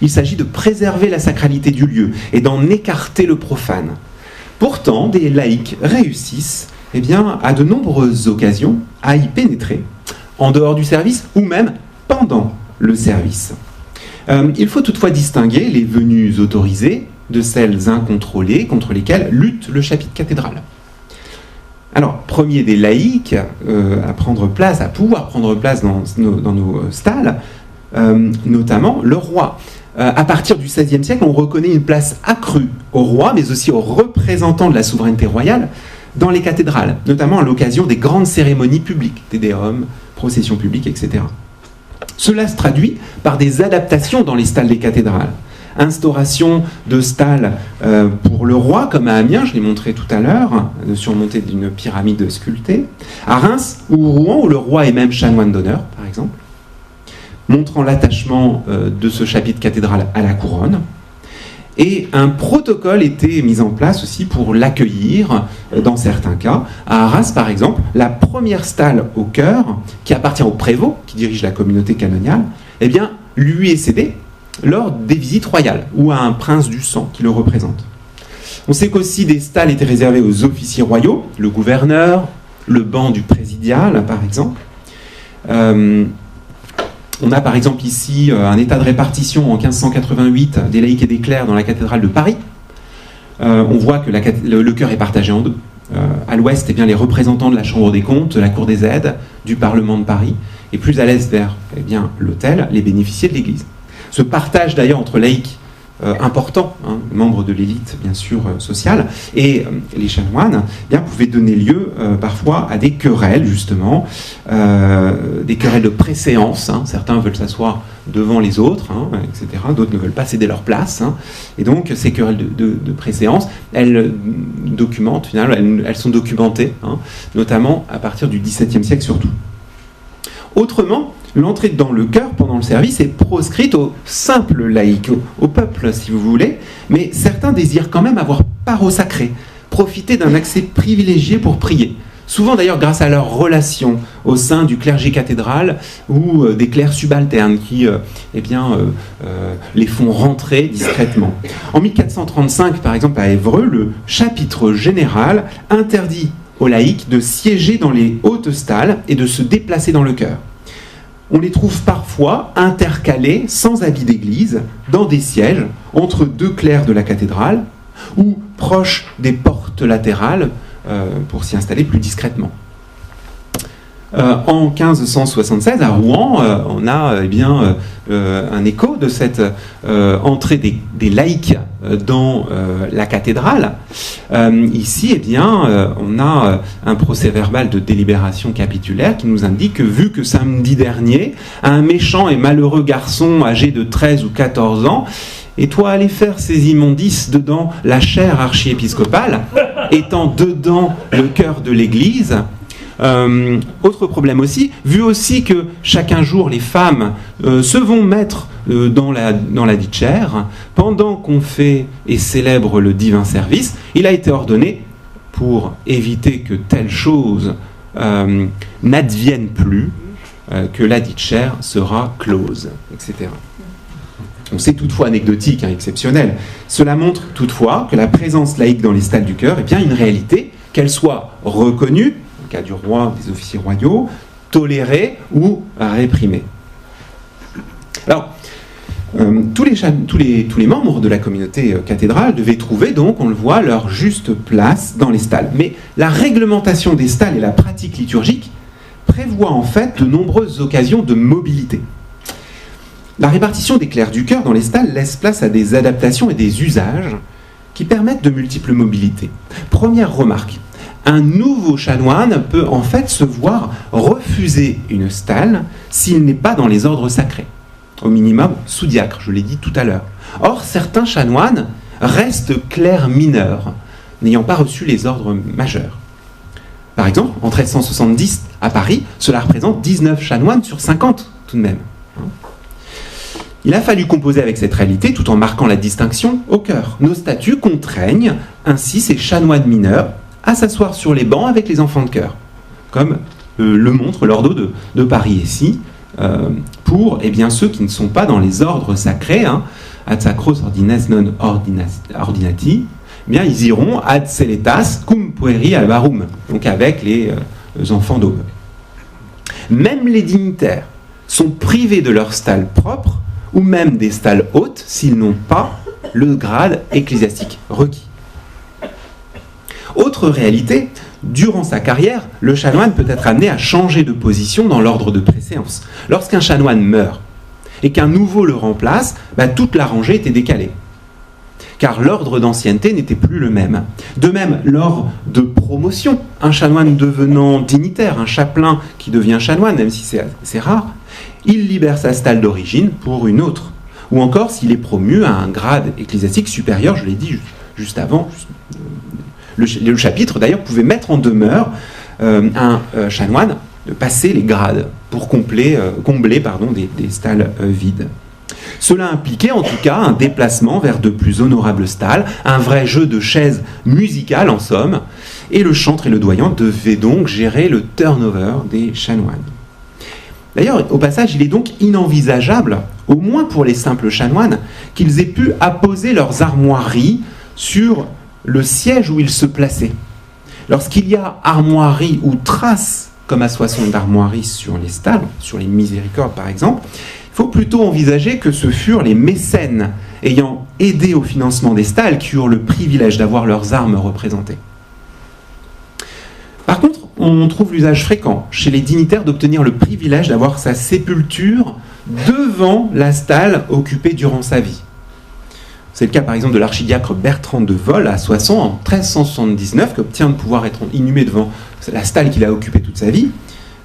Il s'agit de préserver la sacralité du lieu et d'en écarter le profane. Pourtant, des laïcs réussissent à de nombreuses occasions à y pénétrer, en dehors du service ou même pendant le service. Il faut toutefois distinguer les venues autorisées de celles incontrôlées contre lesquelles lutte le chapitre cathédral. Alors, premier des laïcs à pouvoir prendre place dans nos stalles, notamment le roi. À partir du XVIe siècle, on reconnaît une place accrue au roi, mais aussi aux représentants de la souveraineté royale dans les cathédrales, notamment à l'occasion des grandes cérémonies publiques, Te Deum, processions publiques, etc. Cela se traduit par des adaptations dans les stalles des cathédrales. Instauration de stalles pour le roi, comme à Amiens, je l'ai montré tout à l'heure, surmontée d'une pyramide sculptée. À Reims ou Rouen, où le roi est même chanoine d'honneur, par exemple, montrant l'attachement de ce chapitre cathédral à la couronne. Et un protocole était mis en place aussi pour l'accueillir dans certains cas. À Arras, par exemple, la première stalle au chœur, qui appartient au prévôt, qui dirige la communauté canoniale, eh bien, lui est cédée lors des visites royales, ou à un prince du sang qui le représente. On sait qu'aussi des stalles étaient réservées aux officiers royaux, le gouverneur, le banc du présidial, par exemple. On a par exemple ici un état de répartition en 1588 des laïcs et des clercs dans la cathédrale de Paris. On voit que le chœur est partagé en deux. À l'ouest, eh bien, les représentants de la Chambre des comptes, de la Cour des aides, du Parlement de Paris, et plus à l'est vers l'autel, les bénéficiaires de l'Église. Ce partage d'ailleurs entre laïcs importants, membres de l'élite bien sûr sociale, et les chanoines, pouvait donner lieu parfois à des querelles justement, des querelles de préséance. Certains veulent s'asseoir devant les autres, etc. D'autres ne veulent pas céder leur place. Et donc ces querelles de préséance, elles sont documentées, notamment à partir du XVIIe siècle surtout. Autrement, l'entrée dans le chœur pendant le service est proscrite aux simples laïcs, au peuple si vous voulez, mais certains désirent quand même avoir part au sacré, profiter d'un accès privilégié pour prier. Souvent d'ailleurs grâce à leurs relations au sein du clergé cathédral ou des clercs subalternes qui les font rentrer discrètement. En 1435 par exemple à Évreux, le chapitre général interdit aux laïcs de siéger dans les hautes stalles et de se déplacer dans le chœur. On les trouve parfois intercalés, sans habit d'église, dans des sièges entre deux clercs de la cathédrale ou proches des portes latérales pour s'y installer plus discrètement. En 1576, à Rouen, on a un écho de cette entrée des laïcs dans la cathédrale. Ici, on a un procès-verbal de délibération capitulaire qui nous indique que, vu que samedi dernier, un méchant et malheureux garçon âgé de 13 ou 14 ans et toi allé faire ces immondices dedans la chaire archiépiscopale, étant dedans le chœur de l'église. Autre problème aussi, vu aussi que chaque jour les femmes se vont mettre dans la dite chaire, pendant qu'on fait et célèbre le divin service, il a été ordonné, pour éviter que telle chose n'advienne plus, que la dite chaire sera close, etc. On sait toutefois anecdotique, exceptionnel. Cela montre toutefois que la présence laïque dans les stalles du chœur est bien une réalité, qu'elle soit reconnue, cas du roi, des officiers royaux, tolérés ou réprimés. Alors, tous les membres de la communauté cathédrale devaient trouver, donc, on le voit, leur juste place dans les stalles. Mais la réglementation des stalles et la pratique liturgique prévoient en fait de nombreuses occasions de mobilité. La répartition des clercs du chœur dans les stalles laisse place à des adaptations et des usages qui permettent de multiples mobilités. Première remarque. Un nouveau chanoine peut en fait se voir refuser une stalle s'il n'est pas dans les ordres sacrés. Au minimum, sous-diacre, je l'ai dit tout à l'heure. Or, certains chanoines restent clercs mineurs, n'ayant pas reçu les ordres majeurs. Par exemple, en 1370, à Paris, cela représente 19 chanoines sur 50, tout de même. Il a fallu composer avec cette réalité tout en marquant la distinction au chœur. Nos statuts contraignent ainsi ces chanoines mineurs à s'asseoir sur les bancs avec les enfants de chœur, comme le montre l'ordo de Paris ici, pour ceux qui ne sont pas dans les ordres sacrés, ad sacros ordines non ordinati, ils iront ad celetas cum pueri albarum, donc avec les enfants d'aube. Même les dignitaires sont privés de leur stèle propre, ou même des stèles hautes, s'ils n'ont pas le grade ecclésiastique requis. Autre réalité, durant sa carrière, le chanoine peut être amené à changer de position dans l'ordre de préséance. Lorsqu'un chanoine meurt et qu'un nouveau le remplace, toute la rangée était décalée. Car l'ordre d'ancienneté n'était plus le même. De même, lors de promotion, un chanoine devenant dignitaire, un chapelain qui devient chanoine, même si c'est rare, il libère sa stèle d'origine pour une autre. Ou encore, s'il est promu à un grade ecclésiastique supérieur, je l'ai dit juste avant, le chapitre d'ailleurs pouvait mettre en demeure un chanoine de passer les grades pour combler des stèles vides. Cela impliquait en tout cas un déplacement vers de plus honorables stalles, un vrai jeu de chaises musicales en somme, et le chantre et le doyen devaient donc gérer le turnover des chanoines. D'ailleurs, au passage, il est donc inenvisageable, au moins pour les simples chanoines, qu'ils aient pu apposer leurs armoiries sur le siège où ils se plaçaient. Lorsqu'il y a armoirie ou trace, comme à Soissons d'armoirie sur les stalles, sur les miséricordes par exemple, il faut plutôt envisager que ce furent les mécènes ayant aidé au financement des stalles qui eurent le privilège d'avoir leurs armes représentées. Par contre, on trouve l'usage fréquent chez les dignitaires d'obtenir le privilège d'avoir sa sépulture devant la stalle occupée durant sa vie. C'est le cas par exemple de l'archidiacre Bertrand de Vol à Soissons en 1379, qui obtient de pouvoir être inhumé devant la stalle qu'il a occupée toute sa vie,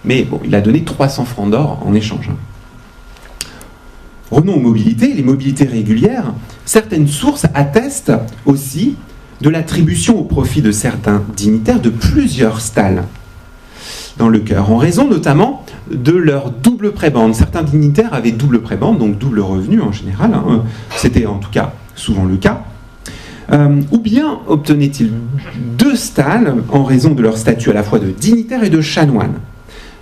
mais bon, il a donné 300 francs d'or en échange. Revenons aux mobilités, les mobilités régulières. Certaines sources attestent aussi de l'attribution au profit de certains dignitaires de plusieurs stalles dans le chœur, en raison notamment de leur double prébende. Certains dignitaires avaient double prébende, donc double revenu en général, c'était en tout cas souvent le cas. Ou bien obtenaient-ils 2 stalles en raison de leur statut à la fois de dignitaire et de chanoine.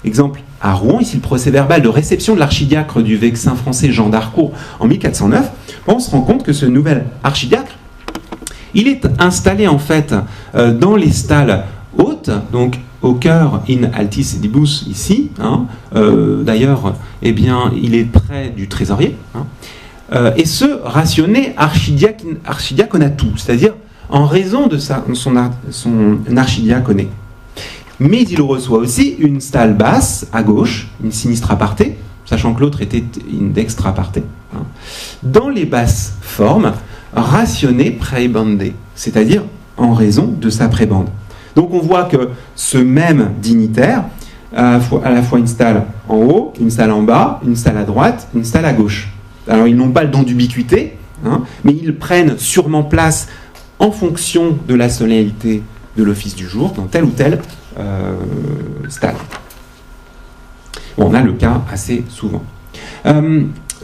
Exemple, à Rouen, ici le procès-verbal de réception de l'archidiacre du Vexin français Jean d'Harcourt en 1409, on se rend compte que ce nouvel archidiacre, il est installé en fait dans les stalles hautes, donc au chœur in altis edibus ici, d'ailleurs, il est près du trésorier, et ce rationné archidiaconatum, c'est-à-dire en raison de son archidiaconé. Mais il reçoit aussi une stalle basse à gauche, une sinistra parte, sachant que l'autre était une dextra parte, dans les basses formes, rationné praebande, c'est-à-dire en raison de sa prébande. Donc on voit que ce même dignitaire a à la fois une stalle en haut, une stalle en bas, une stalle à droite, une stalle à gauche. Alors ils n'ont pas le don d'ubiquité, mais ils prennent sûrement place en fonction de la solennité de l'office du jour dans telle ou telle stalle. Bon, on a le cas assez souvent.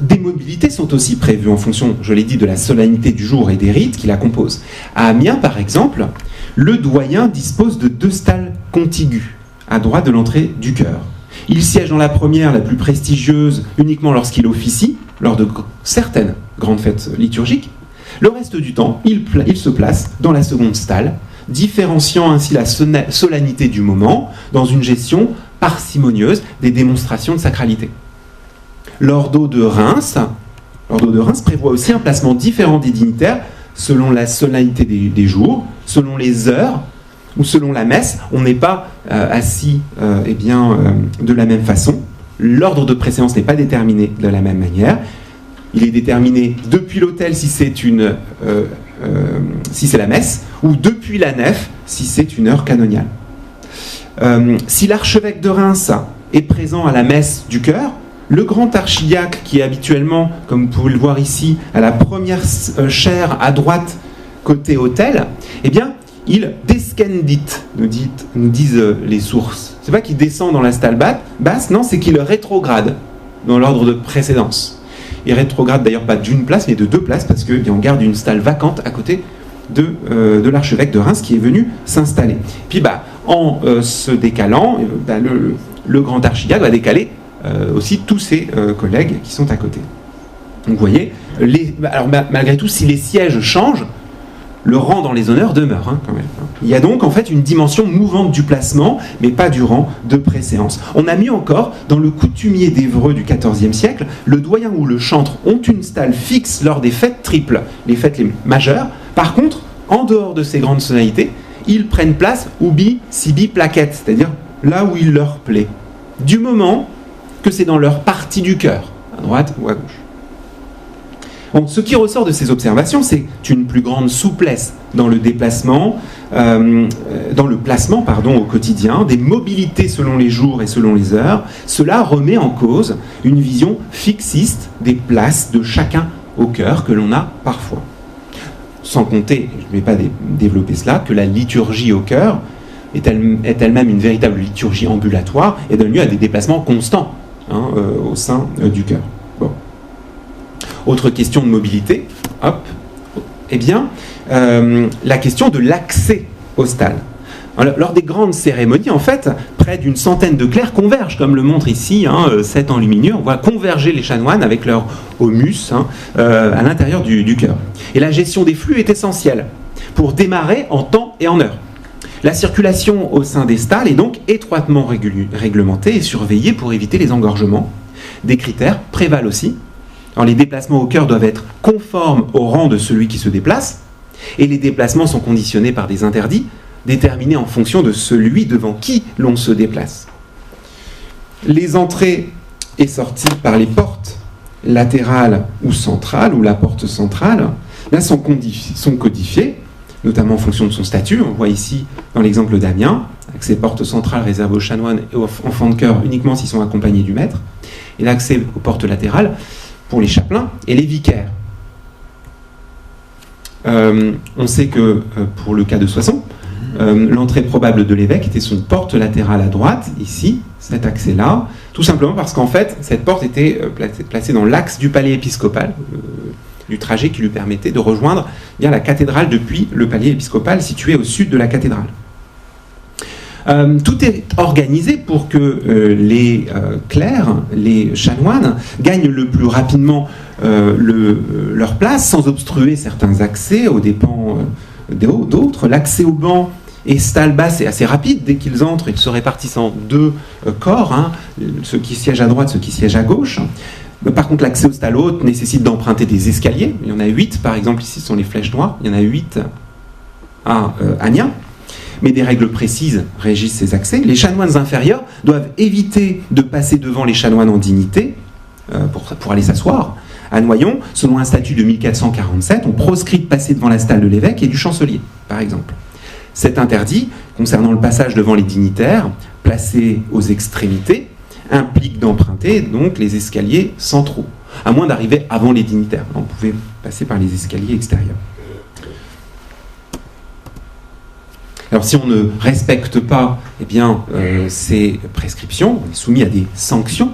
Des mobilités sont aussi prévues en fonction, je l'ai dit, de la solennité du jour et des rites qui la composent. À Amiens, par exemple, le doyen dispose de 2 stalles contiguës, à droite de l'entrée du chœur. Il siège dans la première, la plus prestigieuse, uniquement lorsqu'il officie, lors de certaines grandes fêtes liturgiques. Le reste du temps, il se place dans la seconde stalle, différenciant ainsi la solennité du moment dans une gestion parcimonieuse des démonstrations de sacralité. L'ordo de Reims prévoit aussi un placement différent des dignitaires selon la solennité des jours, selon les heures ou selon la messe. On n'est pas assis de la même façon. L'ordre de préséance n'est pas déterminé de la même manière. Il est déterminé depuis l'autel si c'est la messe, ou depuis la nef si c'est une heure canoniale. Si l'archevêque de Reims est présent à la messe du chœur, le grand archidiacre qui est habituellement, comme vous pouvez le voir ici, à la première chaire à droite côté autel, il descendit, nous disent les sources. C'est pas qu'il descend dans la stalle basse, non, c'est qu'il rétrograde dans l'ordre de précédence. Il rétrograde d'ailleurs pas d'une place, mais de 2 places, parce qu'on garde une stalle vacante à côté de l'archevêque de Reims qui est venu s'installer. Puis en se décalant, le grand archidiacre va décaler aussi tous ses collègues qui sont à côté. Donc vous voyez, malgré tout, si les sièges changent, le rang dans les honneurs demeure, quand même. Il y a donc en fait une dimension mouvante du placement, mais pas du rang de préséance. On a mieux encore, dans le coutumier d'Évreux du XIVe siècle, le doyen ou le chantre ont une stalle fixe lors des fêtes triples, les fêtes les majeures. Par contre, en dehors de ces grandes sonorités, ils prennent place ubi sibi plaquette, c'est-à-dire là où il leur plaît, du moment que c'est dans leur partie du cœur, à droite ou à gauche. Bon, ce qui ressort de ces observations, c'est une plus grande souplesse dans le déplacement, dans le placement au quotidien, des mobilités selon les jours et selon les heures. Cela remet en cause une vision fixiste des places de chacun au cœur que l'on a parfois. Sans compter, je ne vais pas développer cela, que la liturgie au cœur est elle-même une véritable liturgie ambulatoire et donne lieu à des déplacements constants au sein du cœur. Bon. Autre question de mobilité, la question de l'accès aux stalles. Alors, lors des grandes cérémonies, en fait, près d'une centaine de clercs convergent, comme le montre ici, 7 enluminures. On voit converger les chanoines avec leur humus à l'intérieur du chœur. Et la gestion des flux est essentielle pour démarrer en temps et en heure. La circulation au sein des stalles est donc étroitement réglementée et surveillée pour éviter les engorgements. Des critères prévalent aussi. Alors, les déplacements au cœur doivent être conformes au rang de celui qui se déplace, et les déplacements sont conditionnés par des interdits déterminés en fonction de celui devant qui l'on se déplace. Les entrées et sorties par les portes latérales ou centrales, ou la porte centrale, là sont codifiées, notamment en fonction de son statut. On voit ici, dans l'exemple d'Amiens, accès porte centrale réservé aux chanoines et aux enfants de chœur uniquement s'ils sont accompagnés du maître, et l'accès aux portes latérales pour les chapelains et les vicaires. On sait que pour le cas de Soissons, l'entrée probable de l'évêque était sur une porte latérale à droite, ici, cet accès-là, tout simplement parce qu'en fait, cette porte était placée dans l'axe du palais épiscopal, du trajet qui lui permettait de rejoindre bien la cathédrale depuis le palais épiscopal situé au sud de la cathédrale. Tout est organisé pour que les clercs, les chanoines, gagnent le plus rapidement leur place sans obstruer certains accès aux dépens d'autres. L'accès au banc et stalle basse est assez rapide. Dès qu'ils entrent, ils se répartissent en 2 corps, ceux qui siègent à droite, ceux qui siègent à gauche. Par contre, l'accès aux stalles hautes nécessite d'emprunter des escaliers. Il y en a 8, par exemple, ici ce sont les flèches noires. Il y en a 8 à Amiens. Mais des règles précises régissent ces accès. Les chanoines inférieurs doivent éviter de passer devant les chanoines en dignité pour aller s'asseoir. À Noyon, selon un statut de 1447, on proscrit de passer devant la stalle de l'évêque et du chancelier, par exemple. Cet interdit, concernant le passage devant les dignitaires, placés aux extrémités, implique d'emprunter donc les escaliers centraux, à moins d'arriver avant les dignitaires. On pouvait passer par les escaliers extérieurs. Alors si on ne respecte pas ces prescriptions, on est soumis à des sanctions.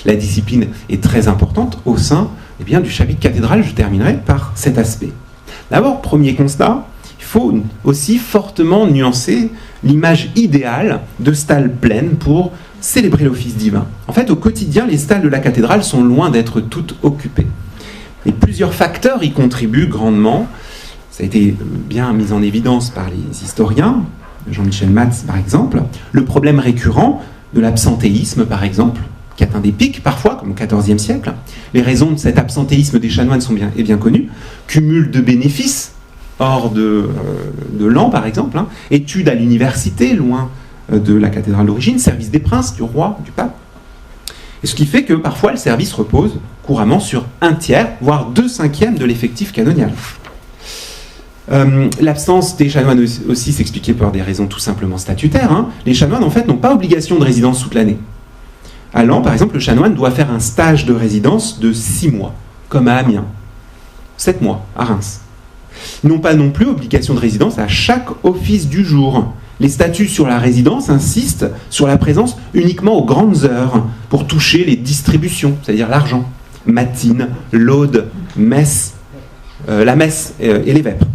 La discipline est très importante au sein du chapitre cathédral. Je terminerai par cet aspect. D'abord, premier constat, il faut aussi fortement nuancer l'image idéale de stalles pleines pour célébrer l'office divin. En fait, au quotidien, les stalles de la cathédrale sont loin d'être toutes occupées. Et plusieurs facteurs y contribuent grandement. Ça a été bien mis en évidence par les historiens, Jean-Michel Matz par exemple, le problème récurrent de l'absentéisme par exemple, qui atteint des pics parfois, comme au XIVe siècle. Les raisons de cet absentéisme des chanoines sont bien connues. Cumul de bénéfices hors de l'an par exemple, études à l'université, loin de la cathédrale d'origine, service des princes, du roi, du pape. Et ce qui fait que parfois le service repose couramment sur 1/3, voire 2/5 de l'effectif canonial. L'absence des chanoines aussi s'expliquait par des raisons tout simplement statutaires. Les chanoines en fait n'ont pas obligation de résidence toute l'année. À Laon, par exemple, le chanoine doit faire un stage de résidence de 6 mois, comme à Amiens, 7 mois à Reims. Ils n'ont pas non plus obligation de résidence à chaque office du jour. Les statuts sur la résidence insistent sur la présence uniquement aux grandes heures pour toucher les distributions, c'est-à-dire l'argent, matines, laudes, messes, la messe et les vêpres.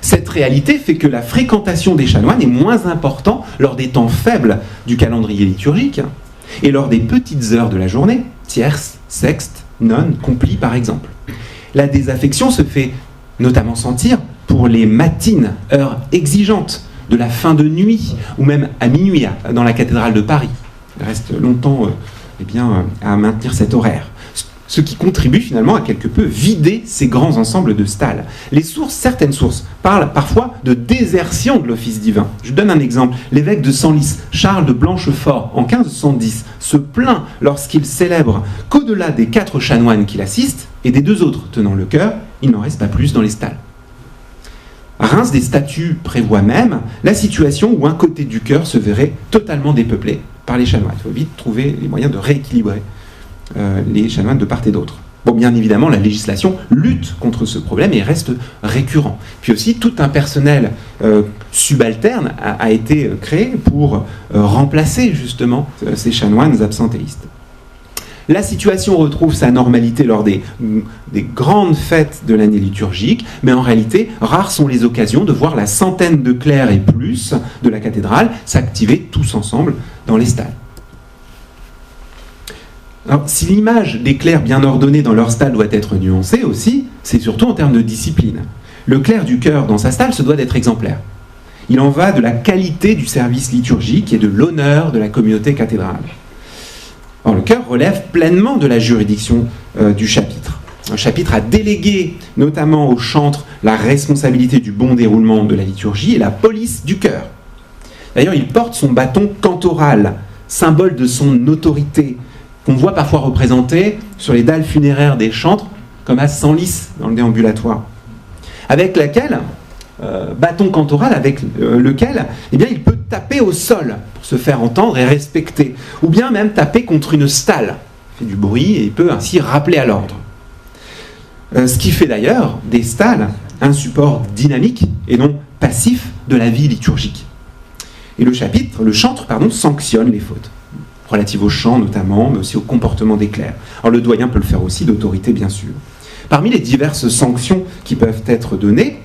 Cette réalité fait que la fréquentation des chanoines est moins importante lors des temps faibles du calendrier liturgique et lors des petites heures de la journée, tierces, sextes, nonnes, complis par exemple. La désaffection se fait notamment sentir pour les matines, heures exigeantes de la fin de nuit, ou même à minuit dans la cathédrale de Paris. Il reste longtemps à maintenir cet horaire. Ce qui contribue finalement à quelque peu vider ces grands ensembles de stalles. Certaines sources parlent parfois de désertion de l'office divin. Je donne un exemple. L'évêque de Senlis, Charles de Blanchefort, en 1510, se plaint lorsqu'il célèbre qu'au-delà des 4 chanoines qui l'assistent et des 2 autres tenant le chœur, il n'en reste pas plus dans les stalles. Reims des statuts prévoit même la situation où un côté du chœur se verrait totalement dépeuplé par les chanoines. Il faut vite trouver les moyens de rééquilibrer les chanoines de part et d'autre. Bon, bien évidemment, la législation lutte contre ce problème et reste récurrent. Puis aussi, tout un personnel subalterne a été créé pour remplacer justement ces chanoines absentéistes. La situation retrouve sa normalité lors des grandes fêtes de l'année liturgique, mais en réalité, rares sont les occasions de voir la centaine de clercs et plus de la cathédrale s'activer tous ensemble dans les stalles. Alors, si l'image des clercs bien ordonnés dans leur stalle doit être nuancée aussi, c'est surtout en termes de discipline. Le clerc du chœur dans sa stalle se doit d'être exemplaire. Il en va de la qualité du service liturgique et de l'honneur de la communauté cathédrale. Or, le chœur relève pleinement de la juridiction du chapitre. Un chapitre a délégué notamment au chantre la responsabilité du bon déroulement de la liturgie et la police du chœur. D'ailleurs, il porte son bâton cantoral, symbole de son autorité, qu'on voit parfois représenté sur les dalles funéraires des chantres, comme à Senlis dans le déambulatoire. Avec laquelle, bâton cantoral avec lequel il peut taper au sol pour se faire entendre et respecter, ou bien même taper contre une stalle. Il fait du bruit et il peut ainsi rappeler à l'ordre. Ce qui fait d'ailleurs des stalles un support dynamique et non passif de la vie liturgique. Et le chantre, sanctionne les fautes, relatives au chant notamment, mais aussi au comportement des clercs. Alors le doyen peut le faire aussi, d'autorité bien sûr. Parmi les diverses sanctions qui peuvent être données,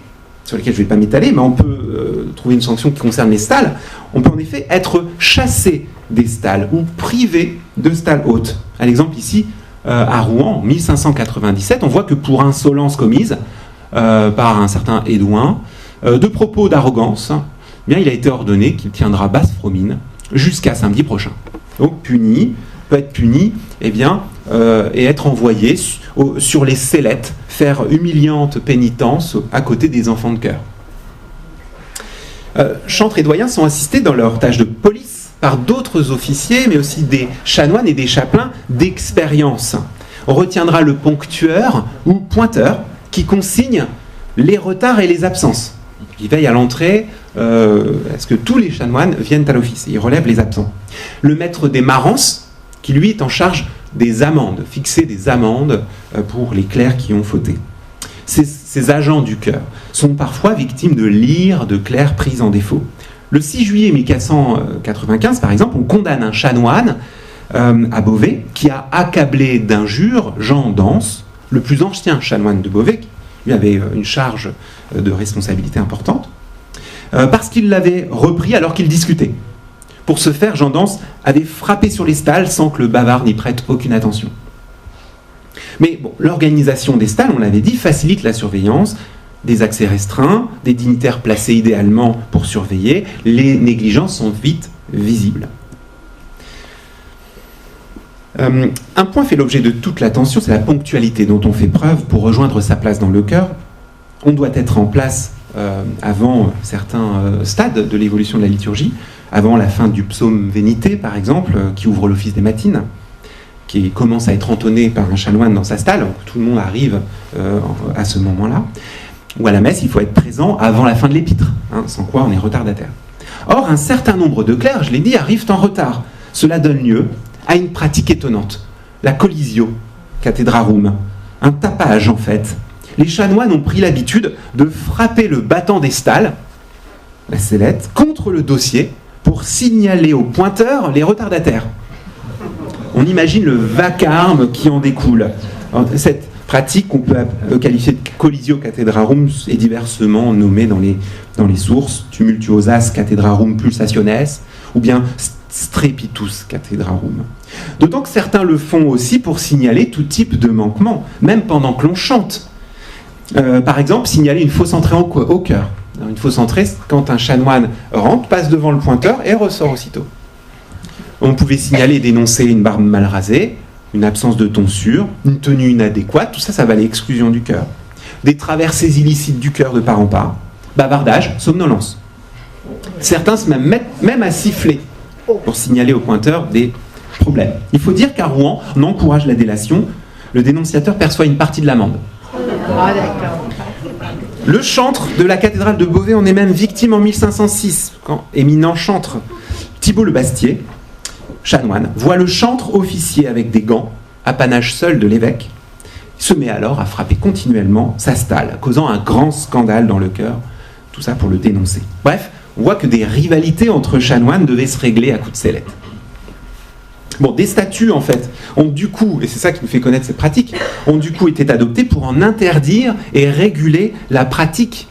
sur lesquelles je ne vais pas m'étaler, mais on peut trouver une sanction qui concerne les stalles, on peut en effet être chassé des stalles ou privé de stalles hautes. À l'exemple ici, à Rouen, en 1597, on voit que pour insolence commise par un certain Édouin, de propos d'arrogance, il a été ordonné qu'il tiendra basse fromine jusqu'à samedi prochain. Donc peut être puni et être envoyé sur les sellettes, faire humiliante pénitence à côté des enfants de chœur. Chantres et doyens sont assistés dans leur tâche de police par d'autres officiers, mais aussi des chanoines et des chapelains d'expérience. On retiendra le ponctueur ou pointeur qui consigne les retards et les absences. Il veille à l'entrée à ce que tous les chanoines viennent à l'office. Il relève les absents. Le maître des marences, qui lui est en charge des amendes, fixer des amendes pour les clercs qui ont fauté. Ces agents du chœur sont parfois victimes de lyres de clercs pris en défaut. Le 6 juillet 1495, par exemple, on condamne un chanoine à Beauvais qui a accablé d'injures Jean d'Ans, le plus ancien chanoine de Beauvais, qui lui avait une charge de responsabilité importante, parce qu'il l'avait repris alors qu'il discutait. Pour ce faire, Jean d'Ans avait frappé sur les stalles sans que le bavard n'y prête aucune attention. Mais bon, l'organisation des stalles, on l'avait dit, facilite la surveillance, des accès restreints, des dignitaires placés idéalement pour surveiller, les négligences sont vite visibles. Un point fait l'objet de toute l'attention, c'est la ponctualité dont on fait preuve pour rejoindre sa place dans le chœur. On doit être en place avant certains stades de l'évolution de la liturgie, avant la fin du psaume Vénité, par exemple, qui ouvre l'office des matines, qui commence à être entonné par un chanoine dans sa stalle, donc tout le monde arrive à ce moment-là. Ou à la messe, il faut être présent avant la fin de l'épître, sans quoi on est retardataire. Or, un certain nombre de clercs, je l'ai dit, arrivent en retard. Cela donne lieu à une pratique étonnante, la collisio cathedrarum, un tapage en fait. Les chanoines ont pris l'habitude de frapper le battant des stalles, la sellette, contre le dossier pour signaler aux pointeurs les retardataires. On imagine le vacarme qui en découle. Alors, cette pratique qu'on peut qualifier de collisio cathedrarum est diversement nommée dans les sources, tumultuosas cathedrarum pulsationes, ou bien strepitus cathedrarum. D'autant que certains le font aussi pour signaler tout type de manquement, même pendant que l'on chante. Par exemple, signaler une fausse entrée au chœur. Une fausse entrée, quand un chanoine rentre, passe devant le pointeur et ressort aussitôt. On pouvait signaler et dénoncer une barbe mal rasée, une absence de tonsure, une tenue inadéquate, tout ça, ça valait exclusion du chœur. Des traversées illicites du chœur de part en part, bavardage, somnolence. Certains se mettent même à siffler pour signaler au pointeur des problèmes. Il faut dire qu'à Rouen, on encourage la délation, le dénonciateur perçoit une partie de l'amende. Le chantre de la cathédrale de Beauvais en est même victime en 1506, quand éminent chantre Thibault le Bastier, chanoine, voit le chantre officier avec des gants, apanage seul de l'évêque, se met alors à frapper continuellement sa stalle, causant un grand scandale dans le chœur, tout ça pour le dénoncer. Bref, on voit que des rivalités entre chanoines devaient se régler à coups de sellette. Bon, des statuts, en fait, ont du coup, et c'est ça qui nous fait connaître cette pratique, ont du coup été adoptés pour en interdire et réguler la pratique.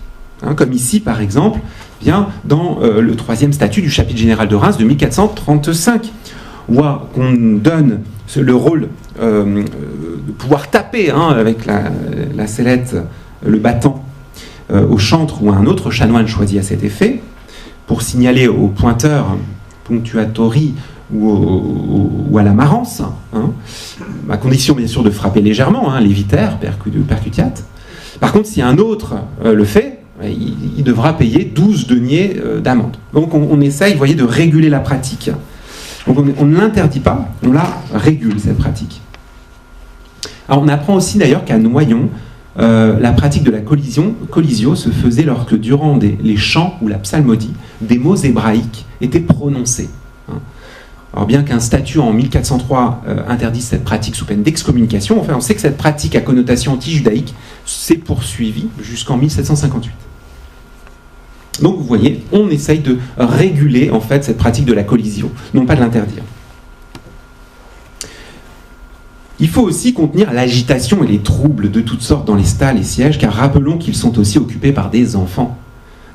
Comme ici, par exemple, bien dans le 3e statut du chapitre général de Reims de 1435, où on donne le rôle de pouvoir taper avec la sellette, le battant, au chantre ou à un autre chanoine choisi à cet effet, pour signaler au pointeur punctuatori ou à la marance, à condition bien sûr de frapper légèrement, léviter, percutiat. Par contre, si un autre le fait, il devra payer 12 deniers d'amende. Donc on essaye, vous voyez, de réguler la pratique. Donc on ne l'interdit pas, on la régule, cette pratique. Alors on apprend aussi d'ailleurs qu'à Noyon, la pratique de la collisio se faisait lorsque durant les chants ou la psalmodie, des mots hébraïques étaient prononcés. Alors bien qu'un statut en 1403 interdise cette pratique sous peine d'excommunication, enfin on sait que cette pratique à connotation anti-judaïque s'est poursuivie jusqu'en 1758. Donc vous voyez, on essaye de réguler en fait cette pratique de la collisio, non pas de l'interdire. Il faut aussi contenir l'agitation et les troubles de toutes sortes dans les stalles et sièges, car rappelons qu'ils sont aussi occupés par des enfants,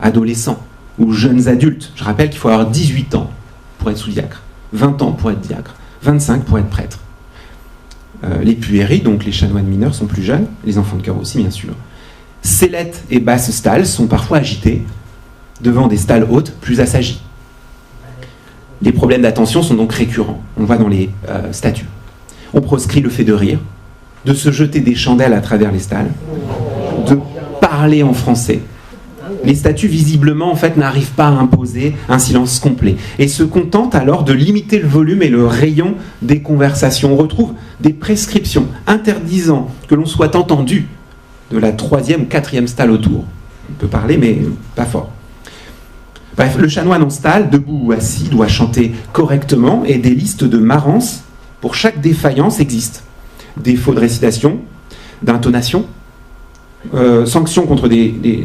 adolescents ou jeunes adultes. Je rappelle qu'il faut avoir 18 ans pour être sous-diacre, 20 ans pour être diacre, 25 pour être prêtre. Les puéris, donc les chanoines mineurs, sont plus jeunes, les enfants de chœur aussi bien sûr. Sellettes et basses stalles sont parfois agitées devant des stalles hautes plus assagies. Les problèmes d'attention sont donc récurrents, on le voit dans les statuts. On proscrit le fait de rire, de se jeter des chandelles à travers les stalles, de parler en français. Les statuts, visiblement, en fait, n'arrivent pas à imposer un silence complet et se contentent alors de limiter le volume et le rayon des conversations. On retrouve des prescriptions interdisant que l'on soit entendu de la 3e ou 4e stalle autour. On peut parler, mais pas fort. Bref, le chanoine en stalle, debout ou assis, doit chanter correctement et des listes de marances pour chaque défaillance existent. Défaut de récitation, d'intonation, sanctions contre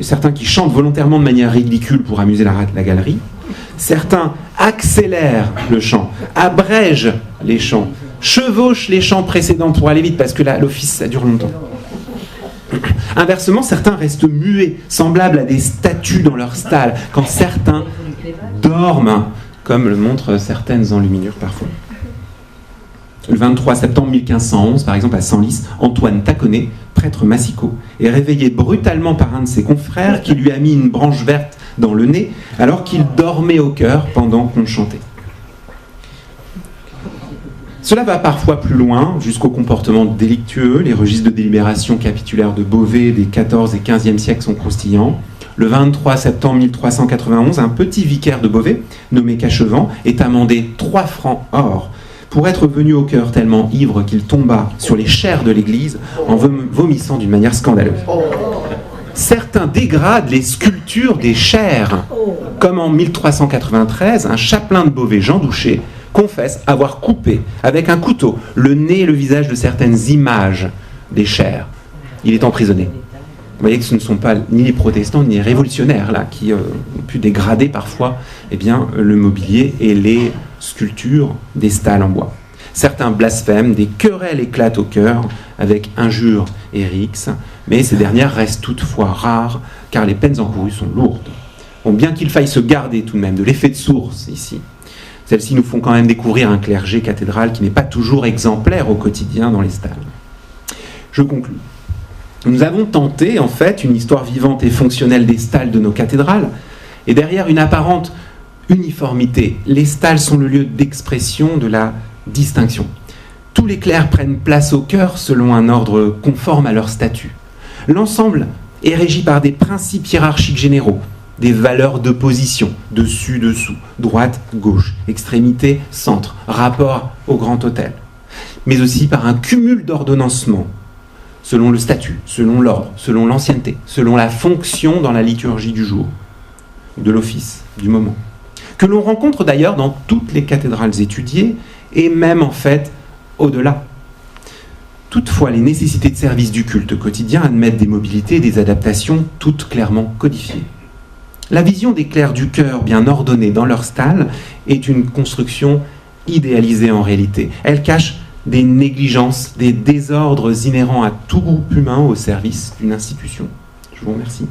certains qui chantent volontairement de manière ridicule pour amuser la galerie. Certains accélèrent le chant, abrègent les chants, chevauchent les chants précédents pour aller vite parce que l'office ça dure longtemps. Inversement, certains restent muets, semblables à des statues dans leur stalle, quand certains dorment, comme le montrent certaines enluminures parfois. Le 23 septembre 1511, par exemple, à Senlis, Antoine Taconnet, prêtre massicot, est réveillé brutalement par un de ses confrères qui lui a mis une branche verte dans le nez alors qu'il dormait au chœur pendant qu'on chantait. Cela va parfois plus loin, jusqu'au comportement délictueux. Les registres de délibération capitulaires de Beauvais des 14 et 15e siècles sont croustillants. Le 23 septembre 1391, un petit vicaire de Beauvais, nommé Cachevant, est amendé 3 francs or pour être venu au chœur tellement ivre qu'il tomba sur les chaires de l'église en vomissant d'une manière scandaleuse. Certains dégradent les sculptures des chaires, comme en 1393, un chapelain de Beauvais, Jean Douchet, confesse avoir coupé avec un couteau le nez et le visage de certaines images des chaires. Il est emprisonné. Vous voyez que ce ne sont pas ni les protestants ni les révolutionnaires là, qui ont pu dégrader parfois le mobilier et les sculptures des stalles en bois. Certains blasphèment, des querelles éclatent au chœur avec injures et rixes, mais ces dernières restent toutefois rares car les peines encourues sont lourdes. Bon, bien qu'il faille se garder tout de même de l'effet de source ici, celles-ci nous font quand même découvrir un clergé cathédral qui n'est pas toujours exemplaire au quotidien dans les stalles. Je conclus. Nous avons tenté, en fait, une histoire vivante et fonctionnelle des stalles de nos cathédrales, et derrière une apparente uniformité, les stalles sont le lieu d'expression de la distinction. Tous les clercs prennent place au chœur selon un ordre conforme à leur statut. L'ensemble est régi par des principes hiérarchiques généraux, des valeurs de position, dessus, dessous, droite, gauche, extrémité, centre, rapport au grand autel, mais aussi par un cumul d'ordonnancements, selon le statut, selon l'ordre, selon l'ancienneté, selon la fonction dans la liturgie du jour, de l'office, du moment, que l'on rencontre d'ailleurs dans toutes les cathédrales étudiées, et même en fait au-delà. Toutefois, les nécessités de service du culte quotidien admettent des mobilités et des adaptations toutes clairement codifiées. La vision des clercs du chœur bien ordonnés dans leur stalle est une construction idéalisée en réalité. Elle cache des négligences, des désordres inhérents à tout groupe humain au service d'une institution. Je vous remercie.